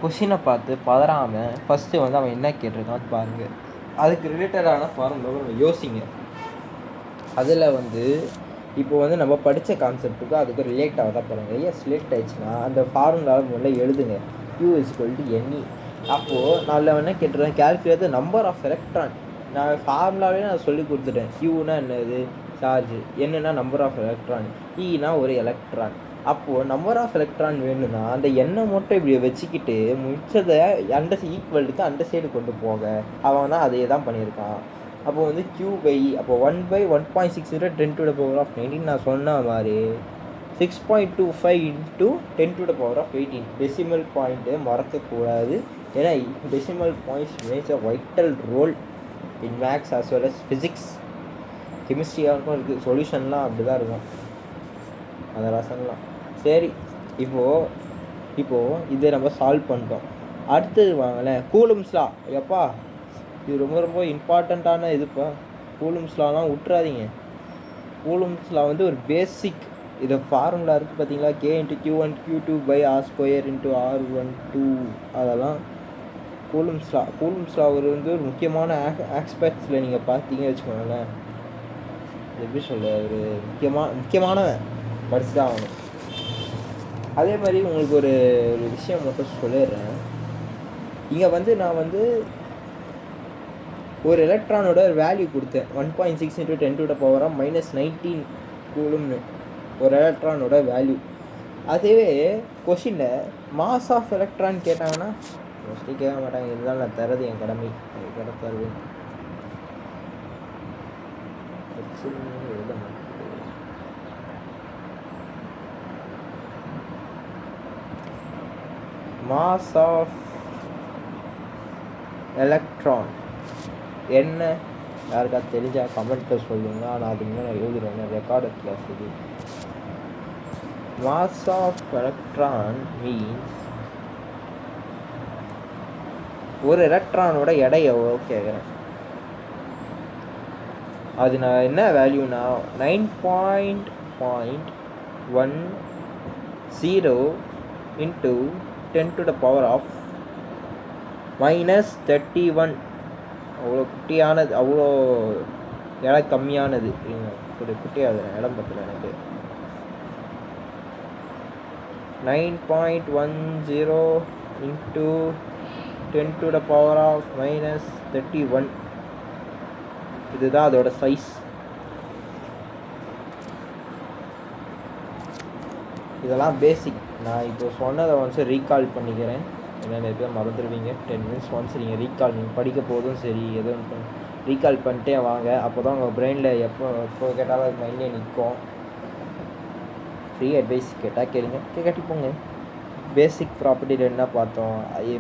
கொஷினை பார்த்து பதறாமல் ஃபஸ்ட்டு அவன் என்ன கேட்டிருக்கான்னு பாருங்கள். அதுக்கு ரிலேட்டடான ஃபார்முலாவை நம்ம யோசிங்க. அதில் இப்போ வந்து நம்ம படித்த கான்செப்ட்டுக்கு அதுக்கு ரிலேட் ஆக தான் போகிறாங்க. எஸ் ரிலேட் ஆயிடுச்சுன்னா அந்த ஃபார்முலாவை முதல்ல எழுதுங்க. Q = NE. அப்போது நான் என்ன கேட்டுருவேன், calculate the number of electron. நான் ஃபார்முலாவே நான் சொல்லி கொடுத்துட்டேன். Qனா என்னது, சார்ஜ். என்னன்னா நம்பர் ஆஃப் எலக்ட்ரான். Eனா ஒரு எலக்ட்ரான். அப்போது நம்பர் ஆஃப் எலக்ட்ரான் வேணும்னா அந்த எண்ணெய் மட்டும் இப்படி வச்சுக்கிட்டு மிச்சதை ஈக்குவலுக்கு அந்த சைடு கொண்டு போக அவன் தான் அதே தான் பண்ணியிருக்கான். அப்போ வந்து Q/, அப்போ 1/1.6 × 10⁻19 நான் சொன்ன மாதிரி 6.25 × 10⁻18 டெசிமல் பாயிண்ட்டு மறக்கக்கூடாது. ஏன்னா decimal points match a vital role in maths as well as physics. கெமிஸ்ட்ரியாகவும் இருக்குது, சொல்யூஷன்லாம் அப்படி தான் இருக்கும் அந்த லெசன்லாம். சரி, இப்போது இதை நம்ம சால்வ் பண்ணிட்டோம். அடுத்தது வாங்கலேன், கூலும்ஸ் லா. எப்பா இது ரொம்ப ரொம்ப இம்பார்ட்டண்ட்டான இதுப்பா. கூலும்ஸ் லாலாம் விட்டுறாதீங்க. கூலும்ஸ் லா வந்து ஒரு பேசிக். இதை ஃபார்முலா இருக்குது பார்த்தீங்களா, K × Q1 Q2/R² × R12. அதெல்லாம் கூலும்ஸ் லா. கூலும்ஸ் லா ஒரு முக்கியமான ஆஸ்பெக்ட்ஸில் நீங்கள் பார்த்தீங்க வச்சுக்கோங்களேன், எப்படி சொல்ல, ஒரு முக்கியமானவன் படிச்சு தான் ஆகணும். அதே மாதிரி உங்களுக்கு ஒரு விஷயம் மட்டும் சொல்லிடுறேன். இங்கே வந்து நான் வந்து ஒரு எலக்ட்ரானோட வேல்யூ கொடுத்தேன், 1.6 × 10⁻−19 கூலும்னு ஒரு எலக்ட்ரானோட வேல்யூ. அதுவே கொஷினில் மாஸ் ஆஃப் எலக்ட்ரான் கேட்டாங்கன்னா மோஸ்ட்லி கேட்க மாட்டாங்க. இருந்தாலும் நான் தரது என் கடமை, தருது எழுத மாட்டேன். மாஸ் ஆஃப் எலக்ட்ரான் என்ன யாருக்காவது தெரிஞ்சால் கமெண்ட்டில் சொல்லுங்க. ஆனால் அதுக்கு முன்னாடி நான் எழுதுறேன், ரெக்கார்டு கிளாஸ் இது. மாஸ் ஆஃப் எலக்ட்ரான் மீன்ஸ் ஒரு எலக்ட்ரானோட எடை எவ்வளோ கேட்குறேன். அது நான் என்ன வேல்யூனா 9.10 × 10⁻−31. அவ்வளோ குட்டியானது, அவ்வளோ எடை கம்மியானது. குட்டியாது இடம் பத்தல எனக்கு. 9.10 × 10⁻−31. இதுதான் அதோட சைஸ். இதெல்லாம் பேசிக். நான் இப்போ சொன்னதை வந்து ரீகால் பண்ணிக்கிறேன். என்னென்ன பேர் மறந்துடுவீங்க. 10 minutes ஒன்ஸ் நீங்கள் ரீகால், நீங்கள் படிக்க போதும் சரி எதோ ஒன்று ரீகால் பண்ணிட்டே வாங்க. அப்போ தான் உங்கள் பிரெயினில் எப்போ கேட்டாலும் அது மைண்டே நிற்கும். ஃப்ரீ அட்வைஸ் கேட்டால் கேளுங்க, கேட்டிப்போங்க. பேசிக் ப்ராப்பர்ட்டியில் என்ன பார்த்தோம்,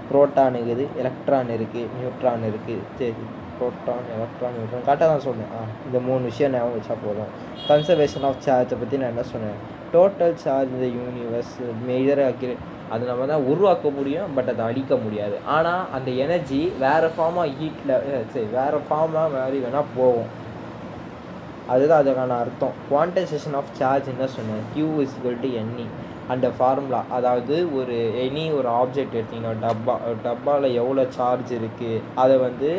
ப்ரோட்டான் இருக்குது, எலக்ட்ரான் இருக்குது, நியூட்ரான் இருக்குது. சரி, ப்ரோட்டான், எலக்ட்ரான், நியூட்ரான் கரெக்டாக தான் சொன்னேன். இந்த 3 விஷயம் ஞாபகம் வச்சா போதும். கன்சர்வேஷன் ஆஃப் சார்ஜை பற்றி நான் என்ன சொன்னேன், டோட்டல் சார்ஜ் இந்த யூனிவர்ஸ் மேஜராக அக்யூரேட். அது நம்ம தான் உருவாக்க முடியும், பட் அதை அழிக்க முடியாது. ஆனால் அந்த எனர்ஜி வேறு ஃபார்மாக வேறு ஃபார்மாக வேணால் போகும். அதுதான் அதுக்கான அர்த்தம். குவான்டைசேஷன் ஆஃப் சார்ஜ் என்ன சொன்னேன், Q = NE. அந்த ஃபார்முலா, அதாவது ஒரு ஆப்ஜெக்ட் எடுத்திங்கன்னா டப்பாவில் எவ்வளோ சார்ஜ் இருக்குது, அதை வந்து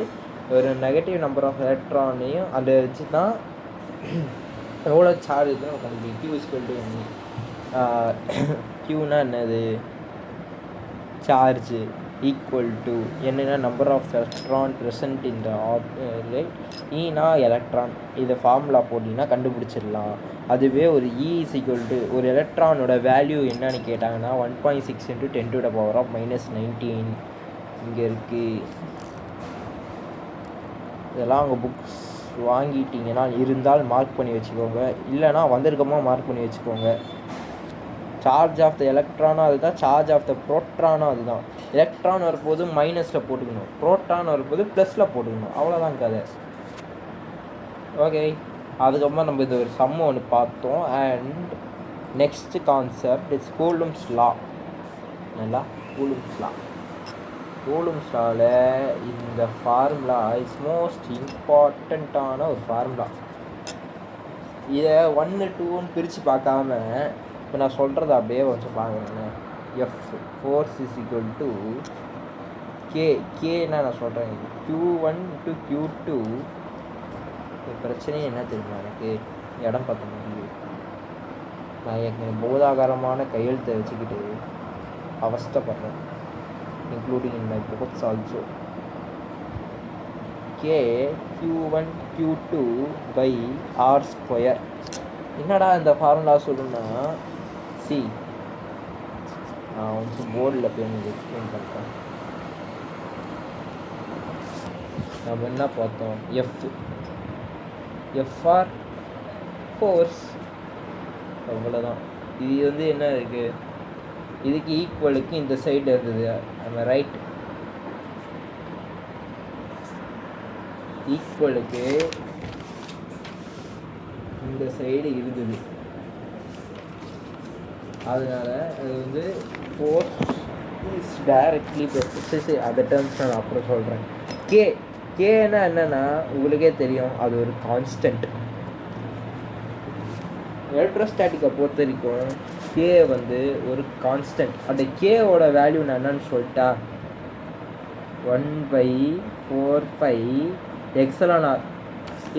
ஒரு நெகட்டிவ் நம்பர் ஆஃப் எலக்ட்ரானையும் அதை வச்சு தான் எவ்வளோ சார்ஜ் இருக்குன்னு கண்டுபிடிக்கும். Q = NE. Qனா என்னது, சார்ஜ், ஈக்குவல் டு என்னென்னா number of electron present in the object. ஈனா எலக்ட்ரான். இதை ஃபார்முலா போட்டிங்கன்னா கண்டுபிடிச்சிடலாம். அதுவே ஒரு E = ஒரு எலக்ட்ரானோட வேல்யூ என்னன்னு கேட்டாங்கன்னா 1.6 × 10⁻−19 இங்கே இருக்குது. இதெல்லாம் அவங்க புக்ஸ் வாங்கிட்டீங்கன்னா இருந்தால் மார்க் பண்ணி வச்சுக்கோங்க, இல்லைனா வந்திருக்கமா மார்க் பண்ணி வச்சுக்கோங்க. சார்ஜ் ஆஃப் த எலக்ட்ரானும் அதுதான், சார்ஜ் ஆஃப் த ப்ரோட்டானும் அதுதான். எலக்ட்ரான் வரும்போது மைனஸில் போட்டுக்கணும், ப்ரோட்டான் வரும்போது ப்ளஸில் போட்டுக்கணும். அவ்வளோதான் கதை. ஓகே, அதுக்கப்புறமா நம்ம இது ஒரு சம்மு ஒன்று பார்த்தோம். And next concept is Coulomb's லா. நல்லா, கூலும்ஸ் லா. கூலும்ஸ் லாவில் இந்த ஃபார்முலா இஸ் மோஸ்ட் இம்பார்ட்டண்ட்டான ஒரு ஃபார்முலா. இதை 1, 2ன்னு பிரித்து பார்க்காம இப்போ நான் சொல்கிறத அப்படியே கொஞ்சம் பாருங்க. F force = K. Kனா நான் சொல்கிறேன் Q1 × Q2. பிரச்சனையே என்ன தெரியுமா, எனக்கு இடம் பார்த்த முடியும். நான் என் போதாகரமான கையெழுத்தை வச்சுக்கிட்டு அவஸ்தைப்படுறேன், including in my books also. K Q1 Q2 by r square. என்னடா இந்த ஃபார்முலா சொல்லுன்னா, சி நான் வந்து போர்டில் போய் எனக்கு எக்ஸ்பிளைன் பண்ணுறேன். நம்ம என்ன பார்த்தோம், எஃப்ஆர் ஃபோர்ஸ், அவ்வளோதான். இது வந்து என்ன இருக்குது, இதுக்கு ஈக்குவலுக்கு இந்த சைடு இருந்தது, நம்ம ரைட் ஈக்குவலுக்கு இந்த சைடு இருந்தது. அதனால் அது வந்து ஃபோர்ஸ் இஸ் டைரக்ட்லி சரி அந்த டேர்ம்ஸ் நான் அப்புறம் சொல்கிறேன். கேனா என்னென்னா உங்களுக்கே தெரியும், அது ஒரு கான்ஸ்டன்ட். எலக்ட்ரோஸ்டாட்டிக்கை பொறுத்த வரைக்கும் கே வந்து ஒரு கான்ஸ்டன்ட். அந்த கேவோட வேல்யூ நான் என்னன்னு சொல்லிட்டா, 1/4πε0.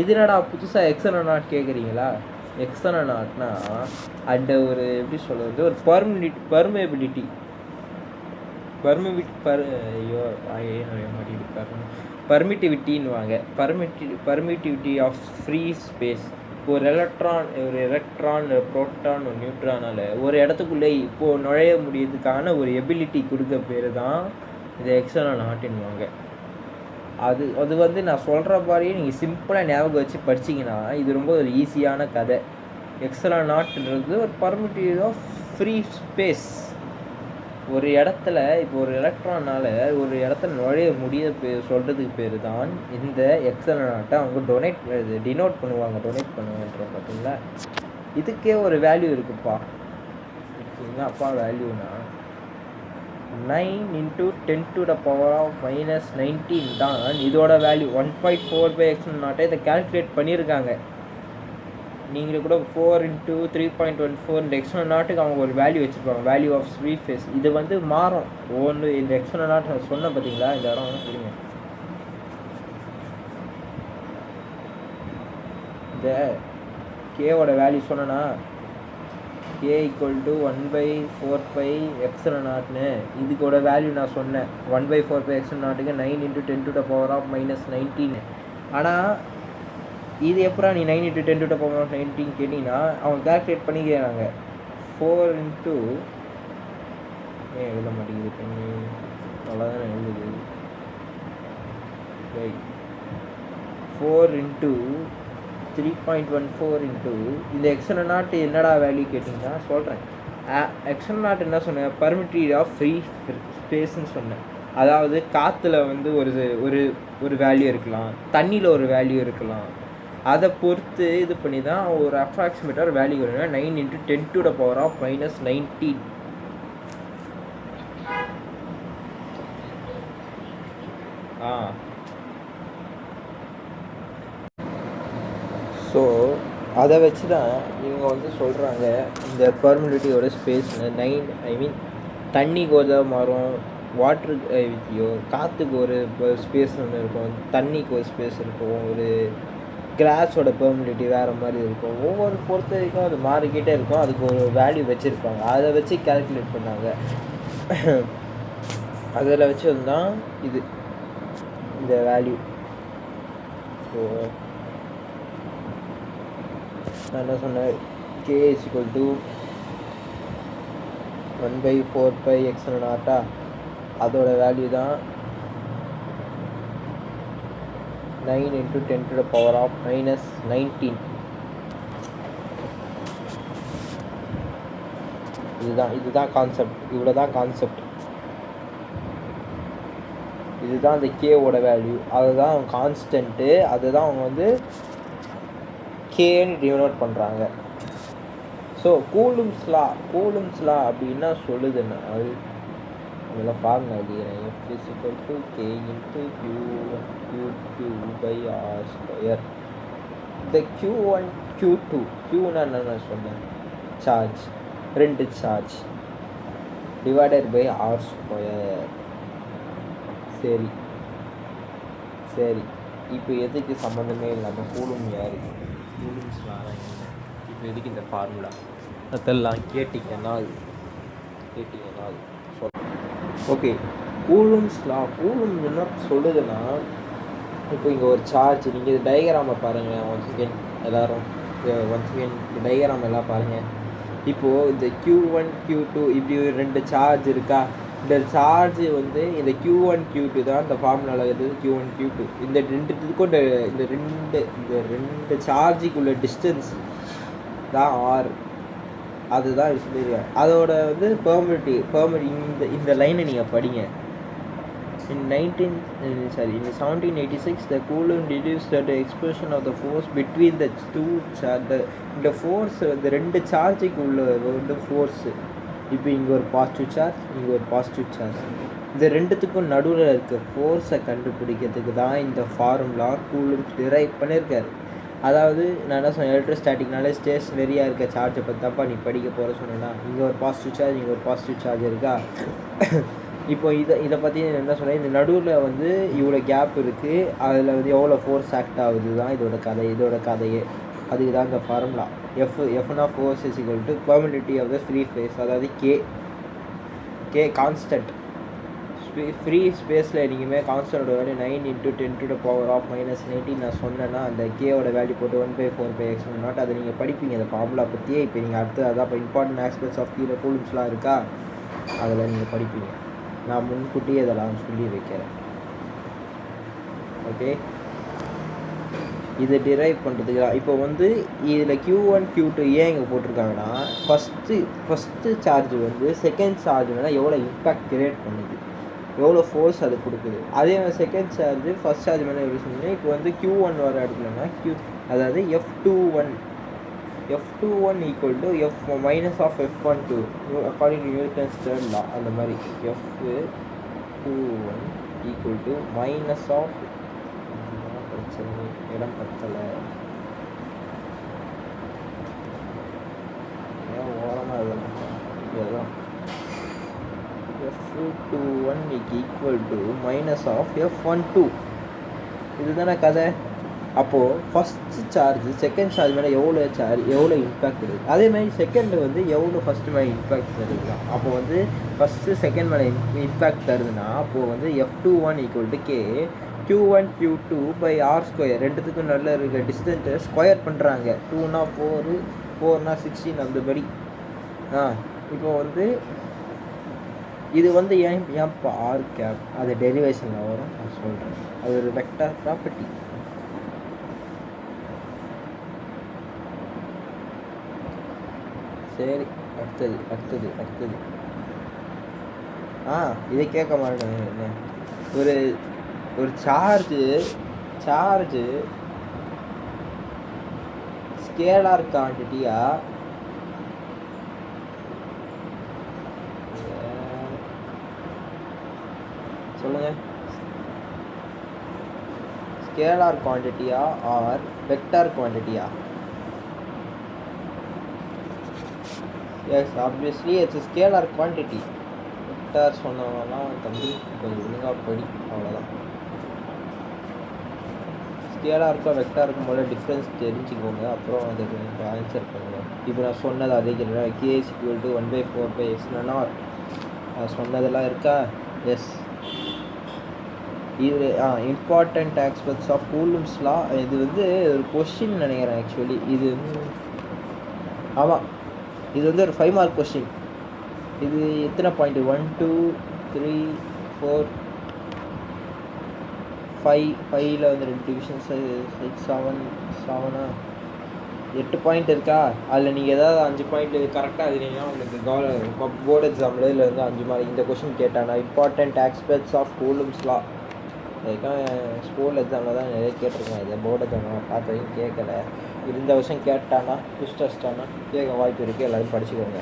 இது என்னடா புதுசாக எக்ஸலனாட் கேட்குறீங்களா? எக்ஸலனாட்னா அந்த ஒரு எப்படி சொல்கிறது, ஒரு பர்மிட்டிவிட்டின்னுவாங்க. Permittivity of free space. ஒரு எலக்ட்ரான், புரோட்டான், ஒரு நியூட்ரானால் ஒரு இடத்துக்குள்ளே இப்போது நுழைய முடியறதுக்கான ஒரு எபிலிட்டி கொடுக்க பேர் தான் இது எக்ஸலனாட்னுவாங்க. அது வந்து நான் சொல்கிற மாதிரியே நீங்கள் சிம்பிளாக ஞாபகம் வச்சு படிச்சிங்கன்னா இது ரொம்ப ஒரு ஈஸியான கதை. எக்ஸலனாட்ன்றது ஒரு பர்மிட்டிவ் ஆஃப் ஃப்ரீ ஸ்பேஸ். ஒரு இடத்துல இப்போ ஒரு எலக்ட்ரானால் ஒரு இடத்துல நுழைய சொல்கிறதுக்கு பேர் தான் இந்த எக்ஸலனாட்டை அவங்க டினோட் பண்ணுவாங்க. பார்த்தீங்களா, இதுக்கே ஒரு வேல்யூ இருக்குப்பா. ஓகேங்களா, அப்பா வேல்யூனா 9 × 10⁻⁻19 தான் இதோட வேல்யூ. 1/4πε0 இதை கால்குலேட் பண்ணியிருக்காங்க. நீங்கள் கூட 4 × 3.14 இந்த எக்ஸலனாட்டுக்கு அவங்க ஒரு வேல்யூ வச்சுருப்பாங்க, வேல்யூ ஆஃப் ஃப்ரீ ஸ்பேஸ். இது வந்து மாறும் ஒன்று. இந்த எக்ஸலனாட் சொன்ன பார்த்தீங்களா, இந்த இடம் சொல்லுங்க. இந்த கேவோட வேல்யூ சொன்னா k = 1/4πε0. இதுக்கோட வேல்யூ நான் சொன்னேன் 1/4πε0க்கு 9 × 10⁻⁻19. ஆனால் இது எப்படா நீ 9 × 10⁻19 கேட்டிங்கன்னா அவங்க கால்குலேட் பண்ணிக்கிறாங்க. 4 × எழுத மாட்டேங்குது, அவ்வளோதானே எழுதுது. 4 × 3.14 இந்த எக்ஸலனாட் என்னடா வேல்யூ கேட்டிங்கன்னா சொல்கிறேன். எக்ஸலனாட் என்ன சொன்னேன், பர்மிட்டிவ் ஆஃப் ஃப்ரீ ஸ்பேஸ்ன்னு சொன்னேன். அதாவது காற்றுல வந்து ஒரு வேல்யூ இருக்கலாம், தண்ணியில் ஒரு வேல்யூ இருக்கலாம். அதை பொறுத்து இது பண்ணி தான் ஒரு அப்ராக்சிமேட்டாக ஒரு வேல்யூ வருங்க. 9 × 10⁻⁻19. ஸோ அதை வச்சு தான் இவங்க வந்து சொல்கிறாங்க இந்த பர்மிட்டிவிட்டியோட ஸ்பேஸ் 9. தண்ணிக்கு ஒரு மாறும், வாட்டருக்கு காற்றுக்கு ஒரு ஸ்பேஸ் ஒன்று இருக்கும், தண்ணிக்கு ஒரு ஸ்பேஸ் இருக்கும், ஒரு கிளாஸோட பெர்மிட்டிவிட்டி வேறு மாதிரி இருக்கும். ஒவ்வொரு பொறுத்த வரைக்கும் அது மாறிக்கிட்டே இருக்கும். அதுக்கு ஒரு வேல்யூ வச்சுருப்பாங்க, அதை வச்சு கால்குலேட் பண்ணாங்க. அதில் வச்சு தான் இது இந்த வேல்யூ. ஸோ நான் என்ன சொன்னேன், k = 1/4πε0. அதோட வேல்யூ தான் 9 × 10⁻⁻19. இதுதான் கான்செப்ட். இவ்வளோதான் கான்செப்ட். இதுதான் அந்த கேவோட வேல்யூ. அதுதான் கான்ஸ்டன்ட்டு. அதுதான் அவங்க வந்து கேன்னு டினோட் பண்ணுறாங்க. ஸோ கூலும்ஸ் லா அப்படின்னா சொல்லுதுன்னா இதெல்லாம் ஃபார்முலா எழுதிக்கிறேன். F = K × Q1 Q2/R². இந்த Q1 Q2 Qனா என்ன சொன்னேன், சார்ஜ், 2 சார்ஜ் /R². சரி இப்போ எதுக்கு சம்மந்தமே இல்லாமல் கூலும் யாரு, கூலும்ஸ் லா இப்போ எதுக்கு இந்த ஃபார்முலா? அதெல்லாம் கேட்டிங்கனால் சொல். ஓகே, கூலும்ஸ் லா. கூலும்ஸ் என்ன சொல்லுதுன்னா, இப்போ இங்கே ஒரு சார்ஜ், நீங்கள் இது டயக்ராமை பாருங்கள் ஒன்ஸ் அகெயின் எல்லோரும். ஒன்ஸ் அகெயின் டயக்ராம் எல்லாம் பாருங்கள். இப்போது இந்த Q1 Q2 இப்படி ஒரு 2 சார்ஜ் இருக்கா. இந்த சார்ஜ் வந்து இந்த Q1 Q2 தான் இந்த ஃபார்முலாவில் இருக்குது. Q1 Q2 இந்த ரெண்டுத்துக்கும் இந்த ரெண்டு சார்ஜுக்குள்ள டிஸ்டன்ஸ் தான் R. அதுதான் சொல்லியிருக்கேன். அதோட வந்து பெர்மிட்டிவ் இந்த லைனை நீங்கள் படிங்க. In 1786 the Coulomb deduced that the expression of the force between the two charges, இந்த ஃபோர்ஸ் இந்த ரெண்டு சார்ஜுக்கு உள்ள வந்து ஃபோர்ஸு. இப்போ இங்கே ஒரு பாசிட்டிவ் சார்ஜ், இங்கே ஒரு பாசிட்டிவ் சார்ஜ், இந்த ரெண்டுத்துக்கும் நடுவில் இருக்க ஃபோர்ஸை கண்டுபிடிக்கிறதுக்கு தான் இந்த ஃபார்முலா கூலும் டிரைவ் பண்ணியிருக்காரு. அதாவது நான் என்ன சொன்னேன், எலக்ட்ரோஸ்டாட்டிக்னாலே ஸ்டேஷ்னரியாக இருக்க சார்ஜை பற்றி தப்பா நீ படிக்க போகிற சொன்னேன்னா, இங்கே ஒரு பாசிட்டிவ் சார்ஜ், இங்கே ஒரு பாசிட்டிவ் சார்ஜ் இருக்கா. இப்போ இதை பற்றி என்ன சொன்னேன், இந்த நடுவில் வந்து இவ்வளோ கேப் இருக்குது, அதில் வந்து எவ்வளோ ஃபோர்ஸ் ஆக்ட் ஆகுது தான் இதோட கதையே. அதுக்கு தான் இந்த ஃபார்முலா. எஃப்னா force is equal to permittivity of the free space, அதாவது கே கான்ஸ்டன்ட். ஃப்ரீ ஸ்பேஸில் இன்றைக்குமே கான்ஸ்டன்டோட வேல்யூ 9 × 10⁻⁻⁻18 நான் சொன்னேன்னா, அந்த கேவோட வேல்யூ போட்டு 1/4πx0 அதை நீங்கள் படிப்பீங்க அந்த ஃபார்முலா பற்றியே. இப்போ நீங்கள் அடுத்து அதான் இப்போ இம்பார்ட்டன்ட் ஆஸ்பெக்ட்ஸ் ஆஃப் கீழே கூலும்ஸ்லாம் இருக்கா, அதில் நீங்கள் படிப்பீங்க. நான் முன்கூட்டியே இதெல்லாம் சொல்லி வைக்கிறேன். ஓகே, இதை டிரைவ் பண்ணுறதுக்கு தான் இப்போ வந்து இதில் Q1 Q2 ஏன் இங்கே போட்டிருக்காங்கன்னா, ஃபஸ்ட்டு சார்ஜ் வந்து செகண்ட் சார்ஜ் மேலே எவ்வளோ இம்பேக்ட் கிரியேட் பண்ணுது, எவ்வளோ ஃபோர்ஸ் அது கொடுக்குது. அதே மாதிரி செகண்ட் சார்ஜ் ஃபஸ்ட் சார்ஜ் மேலே எப்படி சொன்னீங்கன்னா, இப்போ வந்து Q1 வர இடத்துலனா அதாவது F21 equal to F minus of F12 according to Newton's third law. அந்த மாதிரி F21 equal to minus of பிரச்சனை இடம் பத்தலை ஓரமாக இதுதான் F21 equal to minus of F12. இதுதானே கதை. அப்போது ஃபஸ்ட்டு சார்ஜ் செகண்ட் சார்ஜ் மேலே எவ்வளோ இம்பேக்ட் இருக்குது, அதே மாதிரி செகண்டு வந்து எவ்வளோ ஃபஸ்ட்டு மேலே இம்பேக்ட் தருதுதான். அப்போது வந்து ஃபஸ்ட்டு செகண்ட் மேலே இம்பேக்ட் தருதுன்னா, அப்போது வந்து F21 equal to K Q1 Q2 R². ரெண்டுத்துக்கும் நல்ல இருக்க டிஸ்டன்ஸை ஸ்கொயர் பண்ணுறாங்க. 2னா 4, 4னா 16 அந்த படி. இப்போ வந்து இது வந்து ஏன்ப்பா R∗, அது டெரிவேஷனில் வரும், நான் சொல்கிறேன். அது ஒரு வெக்டார் ப்ராப்பர்ட்டி. சரி, அடுத்தது இதை கேட்க மாட்டேன். என்ன ஒரு சார்ஜு ஸ்கேலார் குவான்டிட்டியா சொல்லுங்க, ஸ்கேலார் குவான்டிட்டியா ஆர் வெக்டார் குவான்டிட்டியா? Yes, obviously it's a scalar quantity. Vector சொன்னவங்கன்னா தம்பி கொஞ்சம் ஒழுங்காக படி, அவ்வளோதான். ஸ்கேலாருக்கும் வெக்டாருக்கும் போல டிஃப்ரென்ஸ் தெரிஞ்சுக்கோங்க, அப்புறம் அதுக்கு ஆன்சர் பண்ணுங்கள். இப்போ நான் சொன்னது அதே கேட்குறேன். K = 1/4πx0 நான் சொன்னதெல்லாம் இருக்கா? எஸ். இது important aspects of Coulomb's law. இது வந்து ஒரு கொஸ்டின் நினைக்கிறேன் ஆக்சுவலி. இது ஆமாம், இது வந்து ஒரு 5 மார்க் கொஸ்டின். இது எத்தனை பாயிண்ட்? 1 2 3 4 5 வந்து 2 டிவிஷன்ஸ் 6 7 8 பாயிண்ட் இருக்கா? அதில் நீங்கள் ஏதாவது 5 பாயிண்ட் கரெக்டாக எழுதினீங்கன்னா உங்களுக்கு போர்டு எக்ஸாமில் இதில் வந்து 5 மார்க். இந்த கொஸ்டின் கேட்டானா important aspects of Coulomb's law. அதுக்காக ஸ்கூல் எக்ஸாமில் தான் நிறைய கேட்டிருக்கேன். இதை போர்டு எக்ஸாமில் பார்த்ததையும் கேட்கல. இந்த வருஷம் கேட்டானா டெஸ்ட்டானா கேட்க வாய்ப்பு இருக்குது. எல்லோரும் படிச்சுக்கோங்க.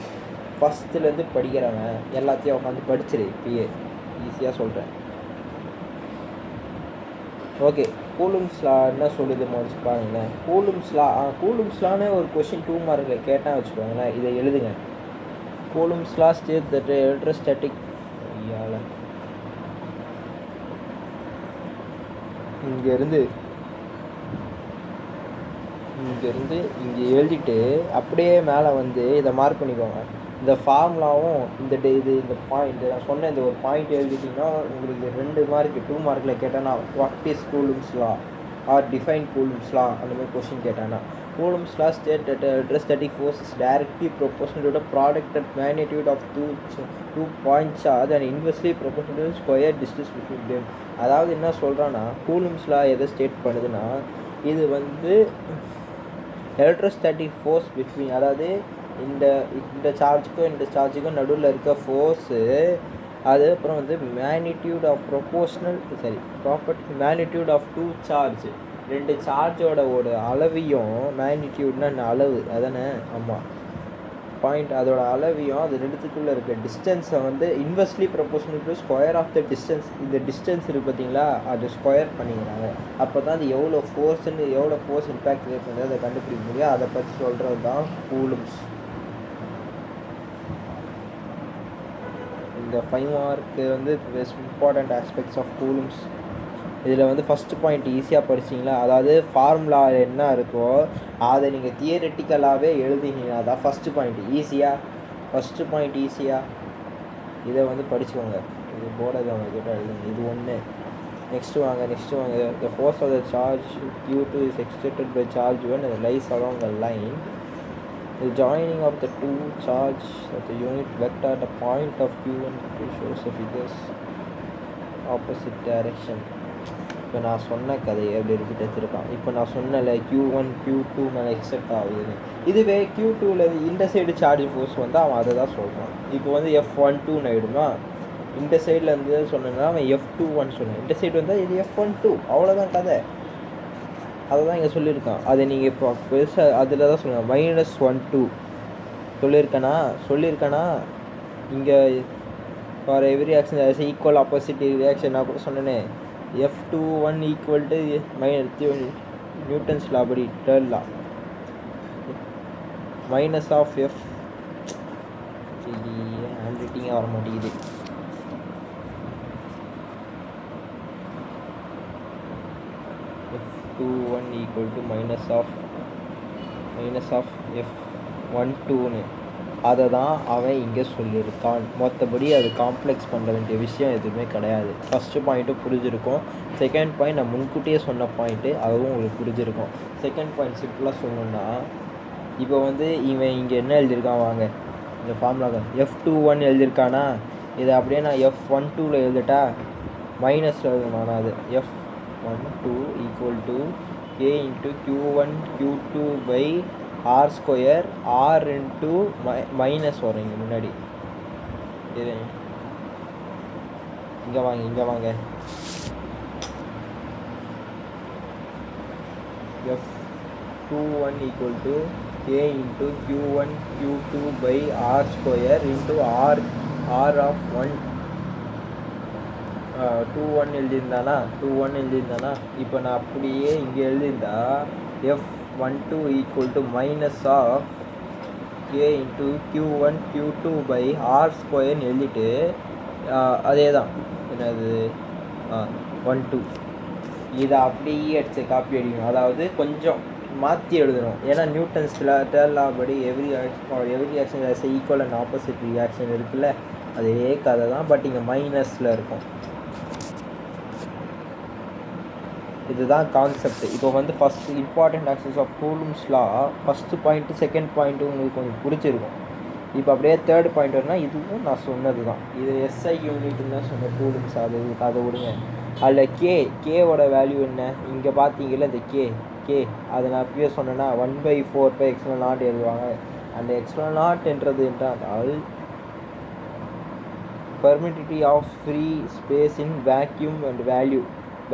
ஃபஸ்ட்டுலேருந்து படிக்கிறவன் எல்லாத்தையும் உட்காந்து படிச்சிரு. இப்பயே ஈஸியாக சொல்கிறேன். ஓகே, கூலும்ஸ் லா என்ன சொல்லுது முடிச்சு பாருங்களேன். கூலும்ஸ் லான்னு ஒரு கொஷின் 2 மார்க்கில் கேட்டால் வச்சுக்கோங்களேன். இதை எழுதுங்க. Coulomb's law state that electrostatic இங்கேருந்து இங்கேருந்து இங்கே எழுதிட்டு அப்படியே மேலே வந்து இதை மார்க் பண்ணிக்கோங்க. இந்த ஃபார்முலாவும் இந்த பாயிண்ட் நான் சொன்ன இந்த ஒரு பாயிண்ட் எழுதிட்டிங்கன்னா உங்களுக்கு 2 மார்க் 2 மார்க்கில் கேட்டேன்னா what is Coulomb's law or define Coulomb's law அந்த மாதிரி கொஸ்டின் கேட்டானா Coulomb's law state that electrostatic force is directly proportional to the product at magnitude of two points charge and inversely proportional to the square distance between them. அதாவது என்ன சொல்கிறான்னா Coulomb's லா எதை state பண்ணுதுன்னா இது வந்து எலக்ட்ரோஸ்டாட்டிக் ஃபோர்ஸ் பிட்வீன் அதாவது இந்த சார்ஜுக்கும் நடுவில் இருக்க ஃபோர்ஸு அது அப்புறம் வந்து magnitude of property magnitude of 2 charge 2 சார்ஜோட அளவையும் மேக்னிடியூட்னா அளவு அதானே ஆமாம் பாயிண்ட் அதோட அளவையும் அது ரெண்டுத்துக்குள்ளே இருக்க டிஸ்டன்ஸை வந்து inversely proportional to square of the distance இந்த டிஸ்டன்ஸ் இருக்குது பார்த்தீங்களா அது ஸ்கொயர் பண்ணிக்கிறாங்க. அப்போ தான் அது எவ்வளோ ஃபோர்ஸ் இம்பேக்ட் கிரியேட் பண்ணுறது அதை கண்டுபிடிக்க முடியும். அதை பற்றி சொல்கிறது தான் கூலும்ஸ். இந்த 5 மார்க்கு வந்து இம்பார்ட்டண்ட் ஆஸ்பெக்ட்ஸ் ஆஃப் கூலும்ஸ். இதில் வந்து ஃபஸ்ட்டு பாயிண்ட் ஈஸியாக படிச்சிங்களா, அதாவது ஃபார்முலா என்ன இருக்கோ அதை நீங்கள் தியரிட்டிக்கலாகவே எழுதிங்கன்னா அதான் ஃபஸ்ட்டு பாயிண்ட் ஈஸியாக இதை வந்து படிச்சுக்கோங்க. இது போர்டை அவங்க கேட்டால் எழுதுங்க. இது ஒன்று. நெக்ஸ்ட்டு வாங்க the force of the charge Q2 is exerted by charge 1 and lies along a line. The joining of the two charge at the unit vector at the point of Q1 shows the figures opposite direction. இப்போ நான் சொன்ன கதையை எப்படி repeat எடுத்துருக்கான். இப்போ நான் சொன்னல Q1 Q2 மேலே எக்ஸெப்ட் ஆகுதுன்னு. இதுவே Q2ல இந்த சைடு சார்ஜிங் ஃபோர்ஸ் வந்து அவன் அதை தான் சொல்கிறான். இப்போ வந்து F12 ஆகிடுமா, இந்த சைடில் இருந்து சொன்னா அவன் F21 சொன்னான், இந்த சைடு வந்தால் இது F12. அவ்வளோதான் கதை. அதை தான் இங்கே சொல்லியிருக்கான். அதை நீங்கள் இப்போ பெருசாக அதில் தான் சொல்லுங்கள் -12 சொல்லியிருக்கேனா இங்கே for every action equal opposite reaction நான் கூட சொன்னேனே. F21 equal to Newton's law படி third law minus of F hand ரைட்டிங்காக வர மாட்டேங்குது. F21 equal to minus of F12ன்னு அதை தான் அவன் இங்கே சொல்லியிருக்கான். மற்றபடி அது காம்ப்ளெக்ஸ் பண்ண வேண்டிய விஷயம் எதுவுமே கிடையாது. ஃபஸ்ட்டு பாயிண்ட்டும் புரிஞ்சிருக்கும். செகண்ட் பாயிண்ட் நான் முன்கூட்டியே சொன்ன பாயிண்ட்டு அதுவும் உங்களுக்கு புரிஞ்சிருக்கும். செகண்ட் பாயிண்ட் சிம்பிளாக சொல்லணுன்னா இப்போ வந்து இவன் இங்கே என்ன எழுதியிருக்கான் வாங்க இந்த ஃபார்முலா F21 எழுதியிருக்கானா, இதை அப்படியே நான் F12 எழுதிட்டா மைனஸில் எழுதணும். அது F12 equal to K into Q1 Q2 by R square R into minus வரும் இங்கே முன்னாடி. இது இங்கே வாங்க F21 equal to K into Q1 Q2 by R square into R of 1 21 எழுதியிருந்தானா இப்போ நான் அப்படியே இங்கே எழுதியிருந்தா F12 equal to minus of K into Q1 Q2 by R square எழுதிட்டு அதே தான் என்னது 12 இதை அப்படியே அடிச்சு காப்பி அடிக்கணும். அதாவது கொஞ்சம் மாற்றி எழுதணும். ஏன்னா நியூட்டன்ஸ் லா படி every action equal and opposite reaction இருக்குல்ல, அதே கதை தான். பட் இங்கே மைனஸில் இருக்கும். இதுதான் கான்செப்ட். இப்போ வந்து first important access of Coulomb's law first point second point உங்களுக்கு கொஞ்சம் பிடிச்சிருக்கும். இப்போ அப்படியே தேர்ட் பாயிண்ட் வரும்னா இதுவும் நான் சொன்னது தான். இது SI யூனிட்னு தான் சொன்னேன் கூலும்ஸ். அதை விடுங்க. அதில் கேவோட வேல்யூ என்ன இங்கே பார்த்தீங்கல்ல, இந்த கே அதை நான் அப்பயே சொன்னேன்னா 1/4πε0 எழுதுவாங்க. அந்த ε0 என்றால் permittivity of free space in vacuum and value.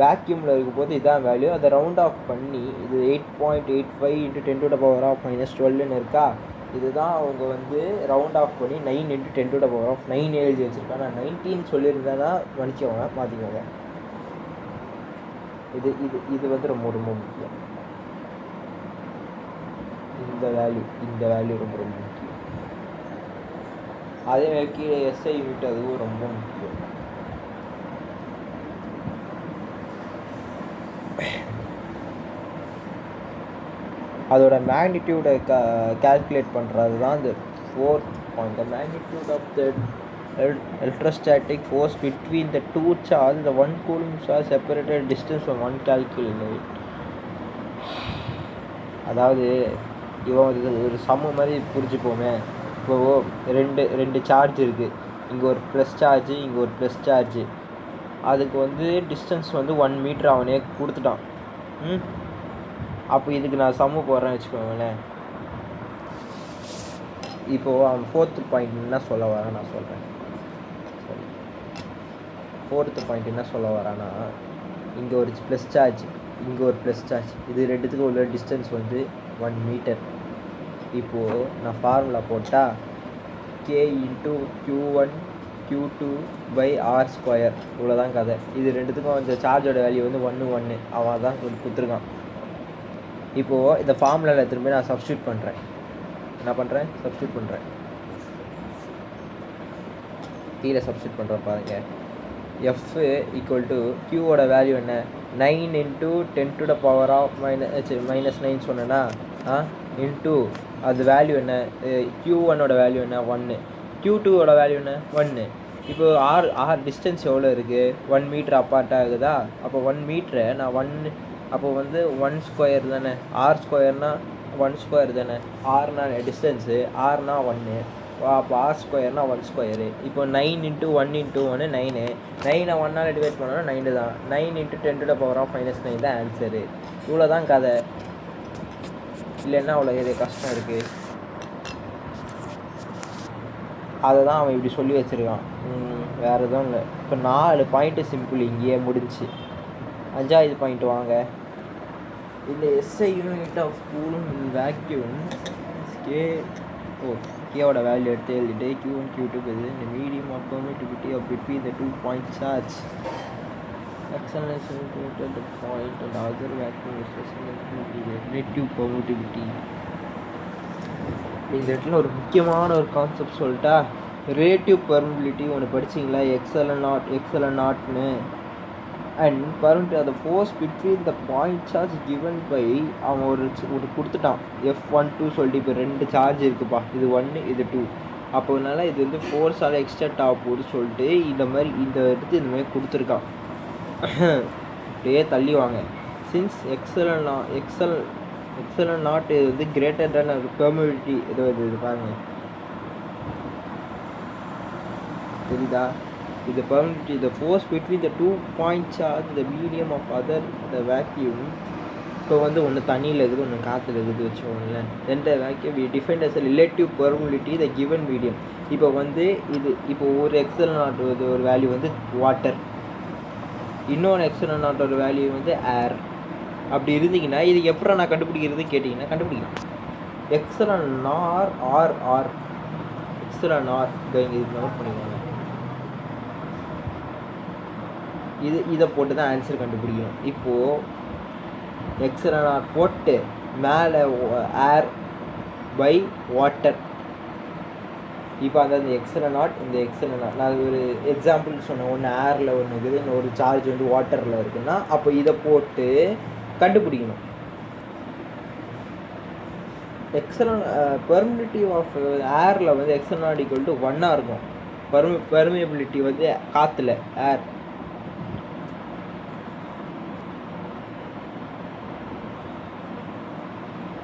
வேக்யூமில் இருக்கும்போது இதான் வேல்யூ. அதை ரவுண்ட் ஆஃப் பண்ணி இது 8.85 × 10⁻⁻12ன்னு இருக்கா. இதுதான் அவங்க வந்து ரவுண்ட் ஆஃப் பண்ணி 9 × 10⁻9 எழுதி வச்சுருக்காங்க. நான் 19 சொல்லியிருந்தேன்னா மன்னிச்சவங்க மாற்றிக்கோங்க. இது வந்து ரொம்ப முக்கியம். இந்த வேல்யூ ரொம்ப முக்கியம். அதே மாதிரி கீழே SI யூனிட் அதுவும் ரொம்ப முக்கியம். அதோட மேக்னிடியூடை கால்குலேட் பண்ணுறது தான் இந்த fourth point. The magnitude of the electrostatic force between the two charges, the 1 coulomb charge separated distance from 1 calculate. அதாவது இவன் ஒரு சம மாதிரி புரிஞ்சுப்போமே. இப்போது ரெண்டு சார்ஜ் இருக்குது, இங்கே ஒரு ப்ளஸ் சார்ஜு, இங்கே ஒரு ப்ளஸ் சார்ஜு. அதுக்கு வந்து டிஸ்டன்ஸ் வந்து 1 மீட்டர் அவனே கொடுத்துட்டான். அப்போ இதுக்கு நான் சம்மு போடுறேன்னு வச்சுக்கோங்களேன். இப்போது அவன் ஃபோர்த்து பாயிண்ட் என்ன சொல்ல வரான் நான் சொல்கிறேன். சரி, ஃபோர்த்து பாயிண்ட் என்ன சொல்ல வரான்னா, இங்கே ஒரு ப்ளஸ் சார்ஜ், இங்கே ஒரு ப்ளஸ் சார்ஜ், இது ரெண்டுத்துக்கும் உள்ள டிஸ்டன்ஸ் வந்து 1 மீட்டர். இப்போது நான் ஃபார்முலா போட்டால் K × Q1 Q2/R², இவ்வளோதான் கதை. இது ரெண்டுத்துக்கும் அந்த சார்ஜோட வேல்யூ வந்து 1 அவன் தான் கொடுத்துருக்கான். இப்போது இந்த ஃபார்முலாவில் திரும்ப நான் சப்ஸ்டியூட் பண்ணுறேன். என்ன பண்ணுறேன்? சப்ஸ்டியூட் பண்ணுறேன். கீழே சப்ஸ்டியூட் பண்ணுறேன் பாருங்கள். F = Qவோட வேல்யூ என்ன? 9 × 10⁻⁻⁻9 சொன்னேன்னா இன்ட்டு அது வேல்யூ என்ன? Q1ஓட வேல்யூ என்ன? 1. Q2ஓட வேல்யூ என்ன? 1. இப்போ ஆர் டிஸ்டன்ஸ் எவ்வளோ இருக்குது? 1 மீட்டர் அப்பார்ட் ஆகுதா? அப்போ 1 மீட்டரை நான் 1, அப்போ வந்து 1² தானே. R²னா 1² தானே. ஆர்னா டிஸ்டன்ஸு, ஆர்னா 1, அப்போ R²னா 1². இப்போ 9 × 1 × 1 9. 9 1ஆல் டிவைட் பண்ணோன்னா 9 தான். 9 × 10⁻⁻9 தான் ஆன்சரு. இவ்வளோ தான் கதை. இல்லைன்னா அவ்வளோ இது கஷ்டம் இருக்குது. அதை தான் அவன் இப்படி சொல்லி வச்சுருக்கான். வேறு எதுவும் இல்லை. இப்போ 4 பாயிண்ட்டு சிம்பிள் இங்கேயே முடிஞ்சு. 5வது பாயிண்ட் வாங்க. இந்த SI unit of coulomb vacuum கேவோட வேல்யூ எடுத்து எழுதிட்டு Q1 Q2 இந்த medium of permittivity of between the 2 point charge, acceleration at the point and other vacuum relative permittivity. இந்த இடத்துல ஒரு முக்கியமான ஒரு கான்செப்ட் சொல்லிட்டா, ரிலேட்டிவ் பெர்மிட்டிவிட்டி ஒன்று படிச்சிங்களா? எக்ஸலன்0ன்னு. அண்ட் பர்மிட் அந்த force between the point charge given by அவன் ஒரு கொடுத்துட்டான் F12 சொல்லிட்டு. இப்போ 2 சார்ஜ் இருக்குப்பா, இது 1 இது 2. அப்போனால இது வந்து ஃபோர்ஸால் எக்ஸ்டெண்ட் ஆக போகுது சொல்லிட்டு இந்த மாதிரி இந்த எடுத்து இந்த மாதிரி கொடுத்துருக்கான். அப்படியே தள்ளி வாங்க. சின்ஸ் எக்ஸலன்0 இது வந்து கிரேட்டர் தேன் பெர்மிட்டிவிட்டி. இது பாருங்கள், தெரியுதா? இது permittivity, the force between the 2 point charge, the medium of other the vacuum. இப்போ வந்து ஒன்று தண்ணியில் இருக்குது, ஒன்று காற்றுல இருக்குது வச்சுக்கோங்களேன். ரெண்டு vacuum we defined as a relative permeability the given medium. இப்போ வந்து இப்போ ஒரு எக்ஸலன்0 ஒரு வேல்யூ வந்து வாட்டர், இன்னொன்று எக்ஸலன்0 ஒரு வேல்யூ வந்து ஏர். அப்படி இருந்தீங்கன்னா இது எப்போ நான் கண்டுபிடிக்கிறது கேட்டிங்கன்னா கண்டுபிடிக்கலாம். எக்ஸலன்0 இங்கே நோட் பண்ணிக்கோங்க. இதை போட்டு தான் ஆன்சர் கண்டுபிடிக்கணும். இப்போது எக்ஸலன்0 போட்டு மேலே ஏர் பை வாட்டர். இப்போ அந்த எக்ஸலன்0 இந்த எக்ஸலன்0 நான் ஒரு எக்ஸாம்பிள் சொன்னேன். ஒன்று ஏரில் ஒன்று இருக்குது, இன்னொரு சார்ஜ் வந்து வாட்டரில் இருக்குன்னா அப்போ இதை போட்டு கண்டுபிடிக்கணும். பெர்மிட்டிவிட்டி ஆஃப் ஏரில் வந்து எக்ஸலன்0 = 1 இருக்கும். பெர்மியபிலிட்டி வந்து காற்றுல ஏர்.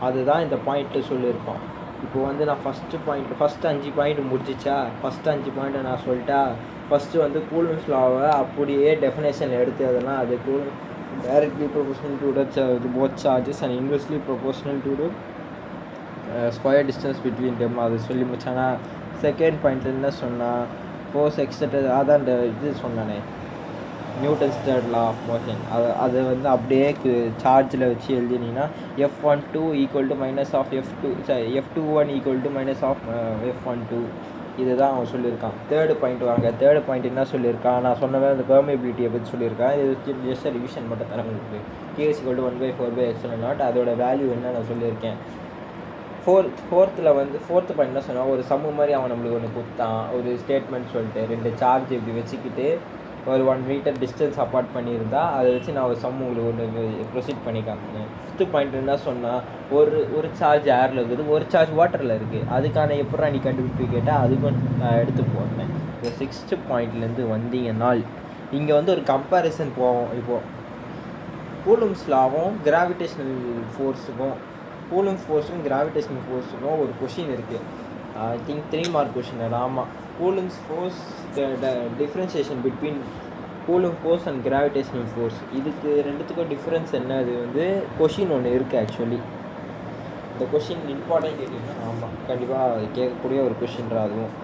அதுதான் இந்த பாயிண்ட்டு சொல்லியிருக்கோம். இப்போ வந்து நான் ஃபஸ்ட்டு 5 பாயிண்ட் முடிச்சிச்சா? ஃபஸ்ட்டு 5 பாயிண்ட்டை நான் சொல்லிட்டா. ஃபஸ்ட்டு வந்து கூலம்ஸ் லாவை அப்படியே டெஃபினேஷன் எடுத்து அதெல்லாம் அது coulomb directly proportional to the both charges and inversely proportional to the square distance between them அது சொல்லி முடிச்சானா. செகண்ட் பாயிண்ட்ல என்ன சொன்னால் ஃபோர்ஸ் எக்ஸெட்ரா, அதான் இந்த இது சொன்னானே Newton's third law of motion. அதை வந்து அப்படியே சார்ஜில் வச்சு எழுதினீங்கன்னா F12 = F21 = F12. இதுதான் அவன் சொல்லியிருக்கான். தேர்டு பாயிண்ட் வாங்க. தேர்டு பாயிண்ட் என்ன சொல்லியிருக்கான்? நான் சொன்னவே அந்த பெர்மியபிலிட்டியை பற்றி சொல்லியிருக்கான். இது ஜஸ்ட் ரிவிஷன் மட்டும் தர உங்களுக்கு. K = 1/4/εo அதோட வேல்யூ என்ன நான் சொல்லியிருக்கேன். ஃபோர்த்து பாயிண்ட் என்ன சொன்னால், ஒரு சம்மு மாதிரி அவன் நம்மளுக்கு ஒன்று கொடுத்தான். ஒரு ஸ்டேட்மெண்ட் சொல்லிட்டு 2 சார்ஜ் இப்படி வச்சுக்கிட்டு ஒரு 1 மீட்டர் டிஸ்டன்ஸ் அப்பார்ட் பண்ணியிருந்தா அதை வச்சு நான் ஒரு சம் உங்களுக்கு ஒன்று ப்ரொசீட் பண்ணி காமிச்சேன். 5th பாயிண்ட் என்ன சொன்னால், ஒரு சார்ஜ் ஏரில் இருக்குது, ஒரு சார்ஜ் வாட்டரில் இருக்குது, அதுக்கான எப்படா நீ கண்டுபிடிப்பி கேட்டால் அதுக்கும் நான் எடுத்து போட்டேன். இப்போ 6th பாயிண்ட்லேருந்து வந்தீங்கன்னால் இங்கே வந்து ஒரு கம்பேரிசன் போவோம். இப்போது கூலும்ஸ் லாவும் கிராவிடேஷனல் ஃபோர்ஸுக்கும் கிராவிடேஷனல் ஃபோர்ஸுக்கும் ஒரு கொஷின் இருக்குது. I think 3 mark question. ஆமாம், Coulomb's force differentiation between Coulomb force and gravitational force, இதுக்கு ரெண்டுத்துக்கும் டிஃப்ரென்ஸ் என்ன? அது வந்து கொஷின் ஒன்று இருக்குது ஆக்சுவலி. இந்த கொஷின் இம்பார்ட்டன்ட் கேட்டிங்கன்னா ஆமாம் கண்டிப்பாக கேட்கக்கூடிய ஒரு கொஷின்றா. அதுவும்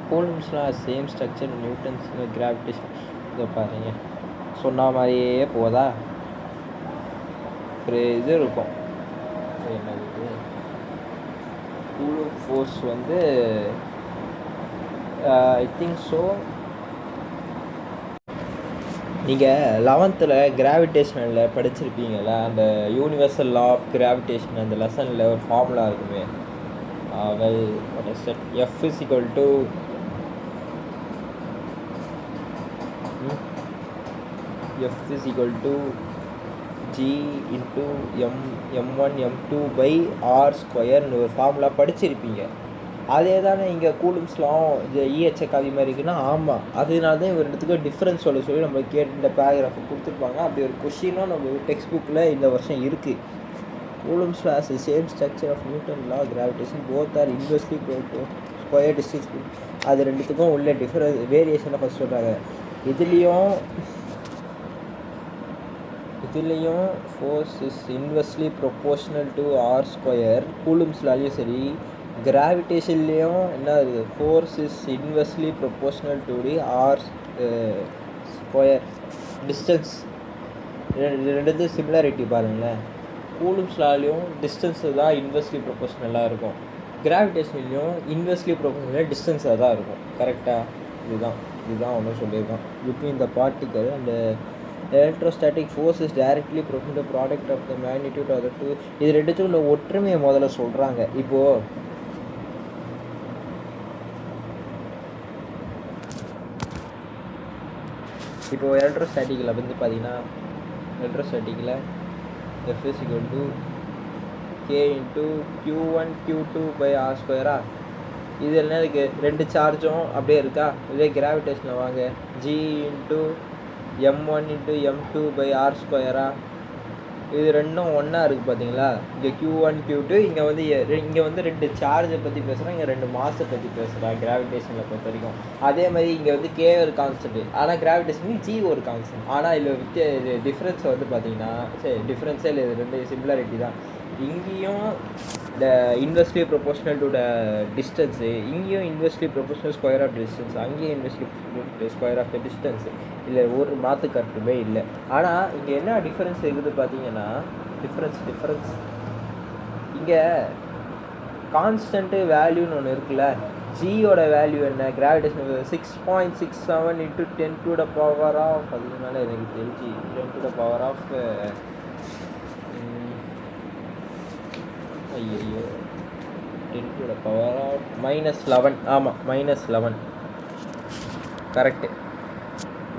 கூலும்ஸ்லாம் சேம் ஸ்ட்ரக்சர் நியூட்டன்ஸ் கிராவிடேஷன். இதை பாருங்க, சொன்ன மாதிரியே போதா ஒரு இது இருக்கும். என்னது கூலும் ஃபோர்ஸ் வந்து ஐ திங்க் ஸோ நீங்கள் 11th கிராவிடேஷனில் படிச்சிருப்பீங்களா, அந்த யூனிவர்சல் லா ஆஃப் கிராவிடேஷன் அந்த லெசனில் ஒரு ஃபார்முலா இருக்குமே. Well F is equal to G into m1 m2 by r ஸ்கொயர்னு ஒரு ஃபார்முலா படிச்சிருப்பீங்க. அதே தானே இங்கே கூலும்ஸ்லாம் EH காவி மாதிரி இருக்குன்னா ஆமாம், அதனால தான் ஒரு இடத்துக்கு டிஃப்ரென்ஸ் சொல்லி நம்ம கேட்டு இந்த பேராகிராஃபை கொடுத்துருப்பாங்க. அப்படி ஒரு கொஷினும் நம்ம டெக்ஸ்ட் புக்கில் இந்த வருஷம் இருக்குது. Coulomb's law as same structure of Newton law gravitation both are inversely square distance. அது ரெண்டுத்துக்கும் உள்ள வேரியேஷனை ஃபஸ்ட் சொல்கிறாங்க. இதுலேயும் force is inversely proportional to r square. Coulomb's லாலையும் சரி கிராவிடேஷன்லேயும் என்ன இருக்குது, force is inversely proportional to the r square distance. ரெண்டு சிமிலாரிட்டி பாருங்களேன். கூலும்ஸ் லாலையும் டிஸ்டன்ஸு தான் இன்வெர்ஸ்லி ப்ரொபோர்ஷனலாக இருக்கும், கிராவிடேஷன்லேயும் இன்வெர்ஸ்லி ப்ரொபோர்ஷனலாக டிஸ்டன்ஸாக தான் இருக்கும். கரெக்டாக? இதுதான் ஒன்று சொல்லியிருக்கோம். Between the particle and electrostatic force is directly proportional product of the magnitude of the two. இது ரெண்டுத்துக்கும் உள்ள ஒற்றுமையை முதல்ல சொல்கிறாங்க. இப்போது எலக்ட்ரோஸ்டாட்டிக்கில் வந்து பார்த்தீங்கன்னா எலக்ட்ரோஸ்டாட்டிக்கில் F is equal to K into Q1 Q2 by R ஸ்கொயரா. இது என்ன இருக்குது, ரெண்டு சார்ஜும் அப்படியே இருக்கா. இதே கிராவிடேஷனில் வாங்க, G into m1 into m2 by R ஸ்கொயரா. இது ரெண்டும் ஒன்றா இருக்குது பார்த்தீங்களா. இங்கே Q1 Q2, இங்கே வந்து ரெண்டு சார்ஜை பற்றி பேசுகிறேன், இங்கே ரெண்டு மாஸை பற்றி பேசுகிறேன் கிராவிடேஷனில் பொறுத்த வரைக்கும். அதே மாதிரி இங்கே வந்து K ஒரு கான்ஸ்டன்ட், ஆனால் கிராவிடேஷனுக்கு G ஒரு கான்ஸ்டன்ட். ஆனால் இதில் டிஃப்ரென்ஸ் வந்து பார்த்தீங்கன்னா டிஃப்ரென்ஸே இல்லை, இது ரெண்டு சிமிலாரிட்டி தான். இங்கேயும் the inversely proportional to the distance, இங்கேயும் inversely proportional square of distance, அங்கேயும் inversely square of the distance. இல்லை ஒரு மாற்று கருத்துமே இல்லை. ஆனால் இங்கே என்ன டிஃப்ரென்ஸ் இருக்குது பார்த்தீங்கன்னா, டிஃப்ரென்ஸ் இங்கே கான்ஸ்டன்ட்டு வேல்யூன்னு ஒன்று இருக்குல்ல. ஜியோட வேல்யூ என்ன, gravitation 6.67 into 10 to the power of, அதுக்கு மேலே எனக்கு தெரிஞ்சு 10 to the power of ஐயோ 10 to the power of -11. ஆமாம் -11 கரெக்டு,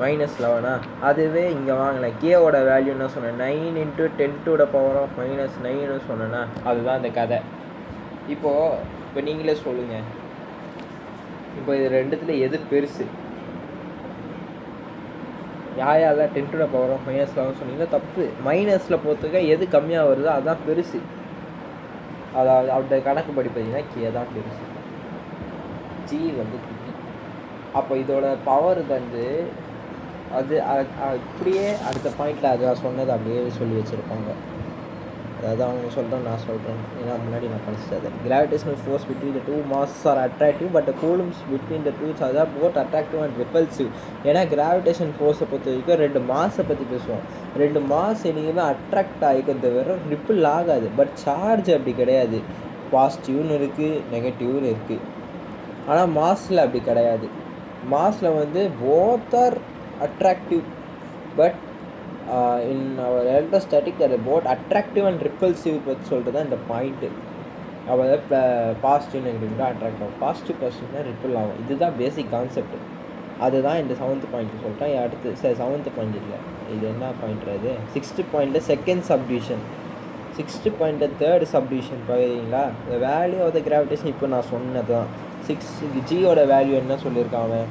-11. அதுவே இங்கே வாங்கினேன் கேவோட வேல்யூ என்ன சொன்னேன், 9 into 10 to the power of -9 சொன்னேன்னா அதுதான் இந்த கதை. இப்போ நீங்களே சொல்லுங்கள், இப்போ இது ரெண்டுத்தில் எது பெருசு? யாரால 10 to the power of -11 சொன்னீங்கன்னா தப்பு. மைனஸில் பொறுத்துக்க எது கம்மியாக வருதோ அதுதான் பெருசு. அதாவது அவருடைய கணக்கு படி பார்த்தீங்கன்னா கே தான் பெருசு, ஜி வந்து குட்டி. அப்போ இதோட பவர் வந்து அது அப்படியே அடுத்த பாயிண்டில் அது சொன்னது அப்படியே சொல்லி வச்சுருப்பாங்க. அதாவது அவங்க சொல்கிறேன், நான் சொல்கிறேன், ஏன்னா முன்னாடி நான் படிச்சது. Gravitational force between the two mass are attractive but Coulomb's between the two charge are both attractive and repulsive. ஏன்னா கிராவிடேஷன் ஃபோர்ஸை பொறுத்த வரைக்கும் ரெண்டு மாஸை பற்றி பேசுவோம். ரெண்டு மாஸ் என்றைக்குமே அட்ராக்ட் ஆகிக்கிறது வேறு, ரிப்பிள் ஆகாது. பட் சார்ஜ் அப்படி கிடையாது, பாசிட்டிவ்னு இருக்குது, நெகட்டிவ்னு இருக்குது. ஆனால் மாஸில் அப்படி கிடையாது. மாஸில் வந்து both are attractive but in our electrostatic அது போட் அட்ராக்டிவ் அண்ட் ரிப்பல்சிவ் பற்றி சொல்கிறது தான் இந்த பாயிண்ட்டு. அதாவது பாசிட்டிவ் நெகட்டிவ் தான் அட்ராக்ட் ஆகும், பாசிட்டிவ் பாசிட்டிவ்னா ரிப்பல் ஆகும். இதுதான் பேசிக் கான்செப்ட். அதுதான் இந்த 7th பாயிண்ட் சொல்லிட்டேன். அடுத்து 7th பாயிண்ட் இல்லை, இது என்ன பாயிண்ட்றது 6th பாயிண்ட்டில் செகண்ட் சப்டிவிஷன். 6th பாயிண்ட்டில் தேர்ட் சப்டிவிஷன் பார்க்குறீங்களா? இந்த வேல்யூ ஆஃப் த கிராவிடேஷன் இப்போ நான் சொன்னது தான். 6 ஜியோட வேல்யூ என்ன சொல்லியிருக்கான் அவன்,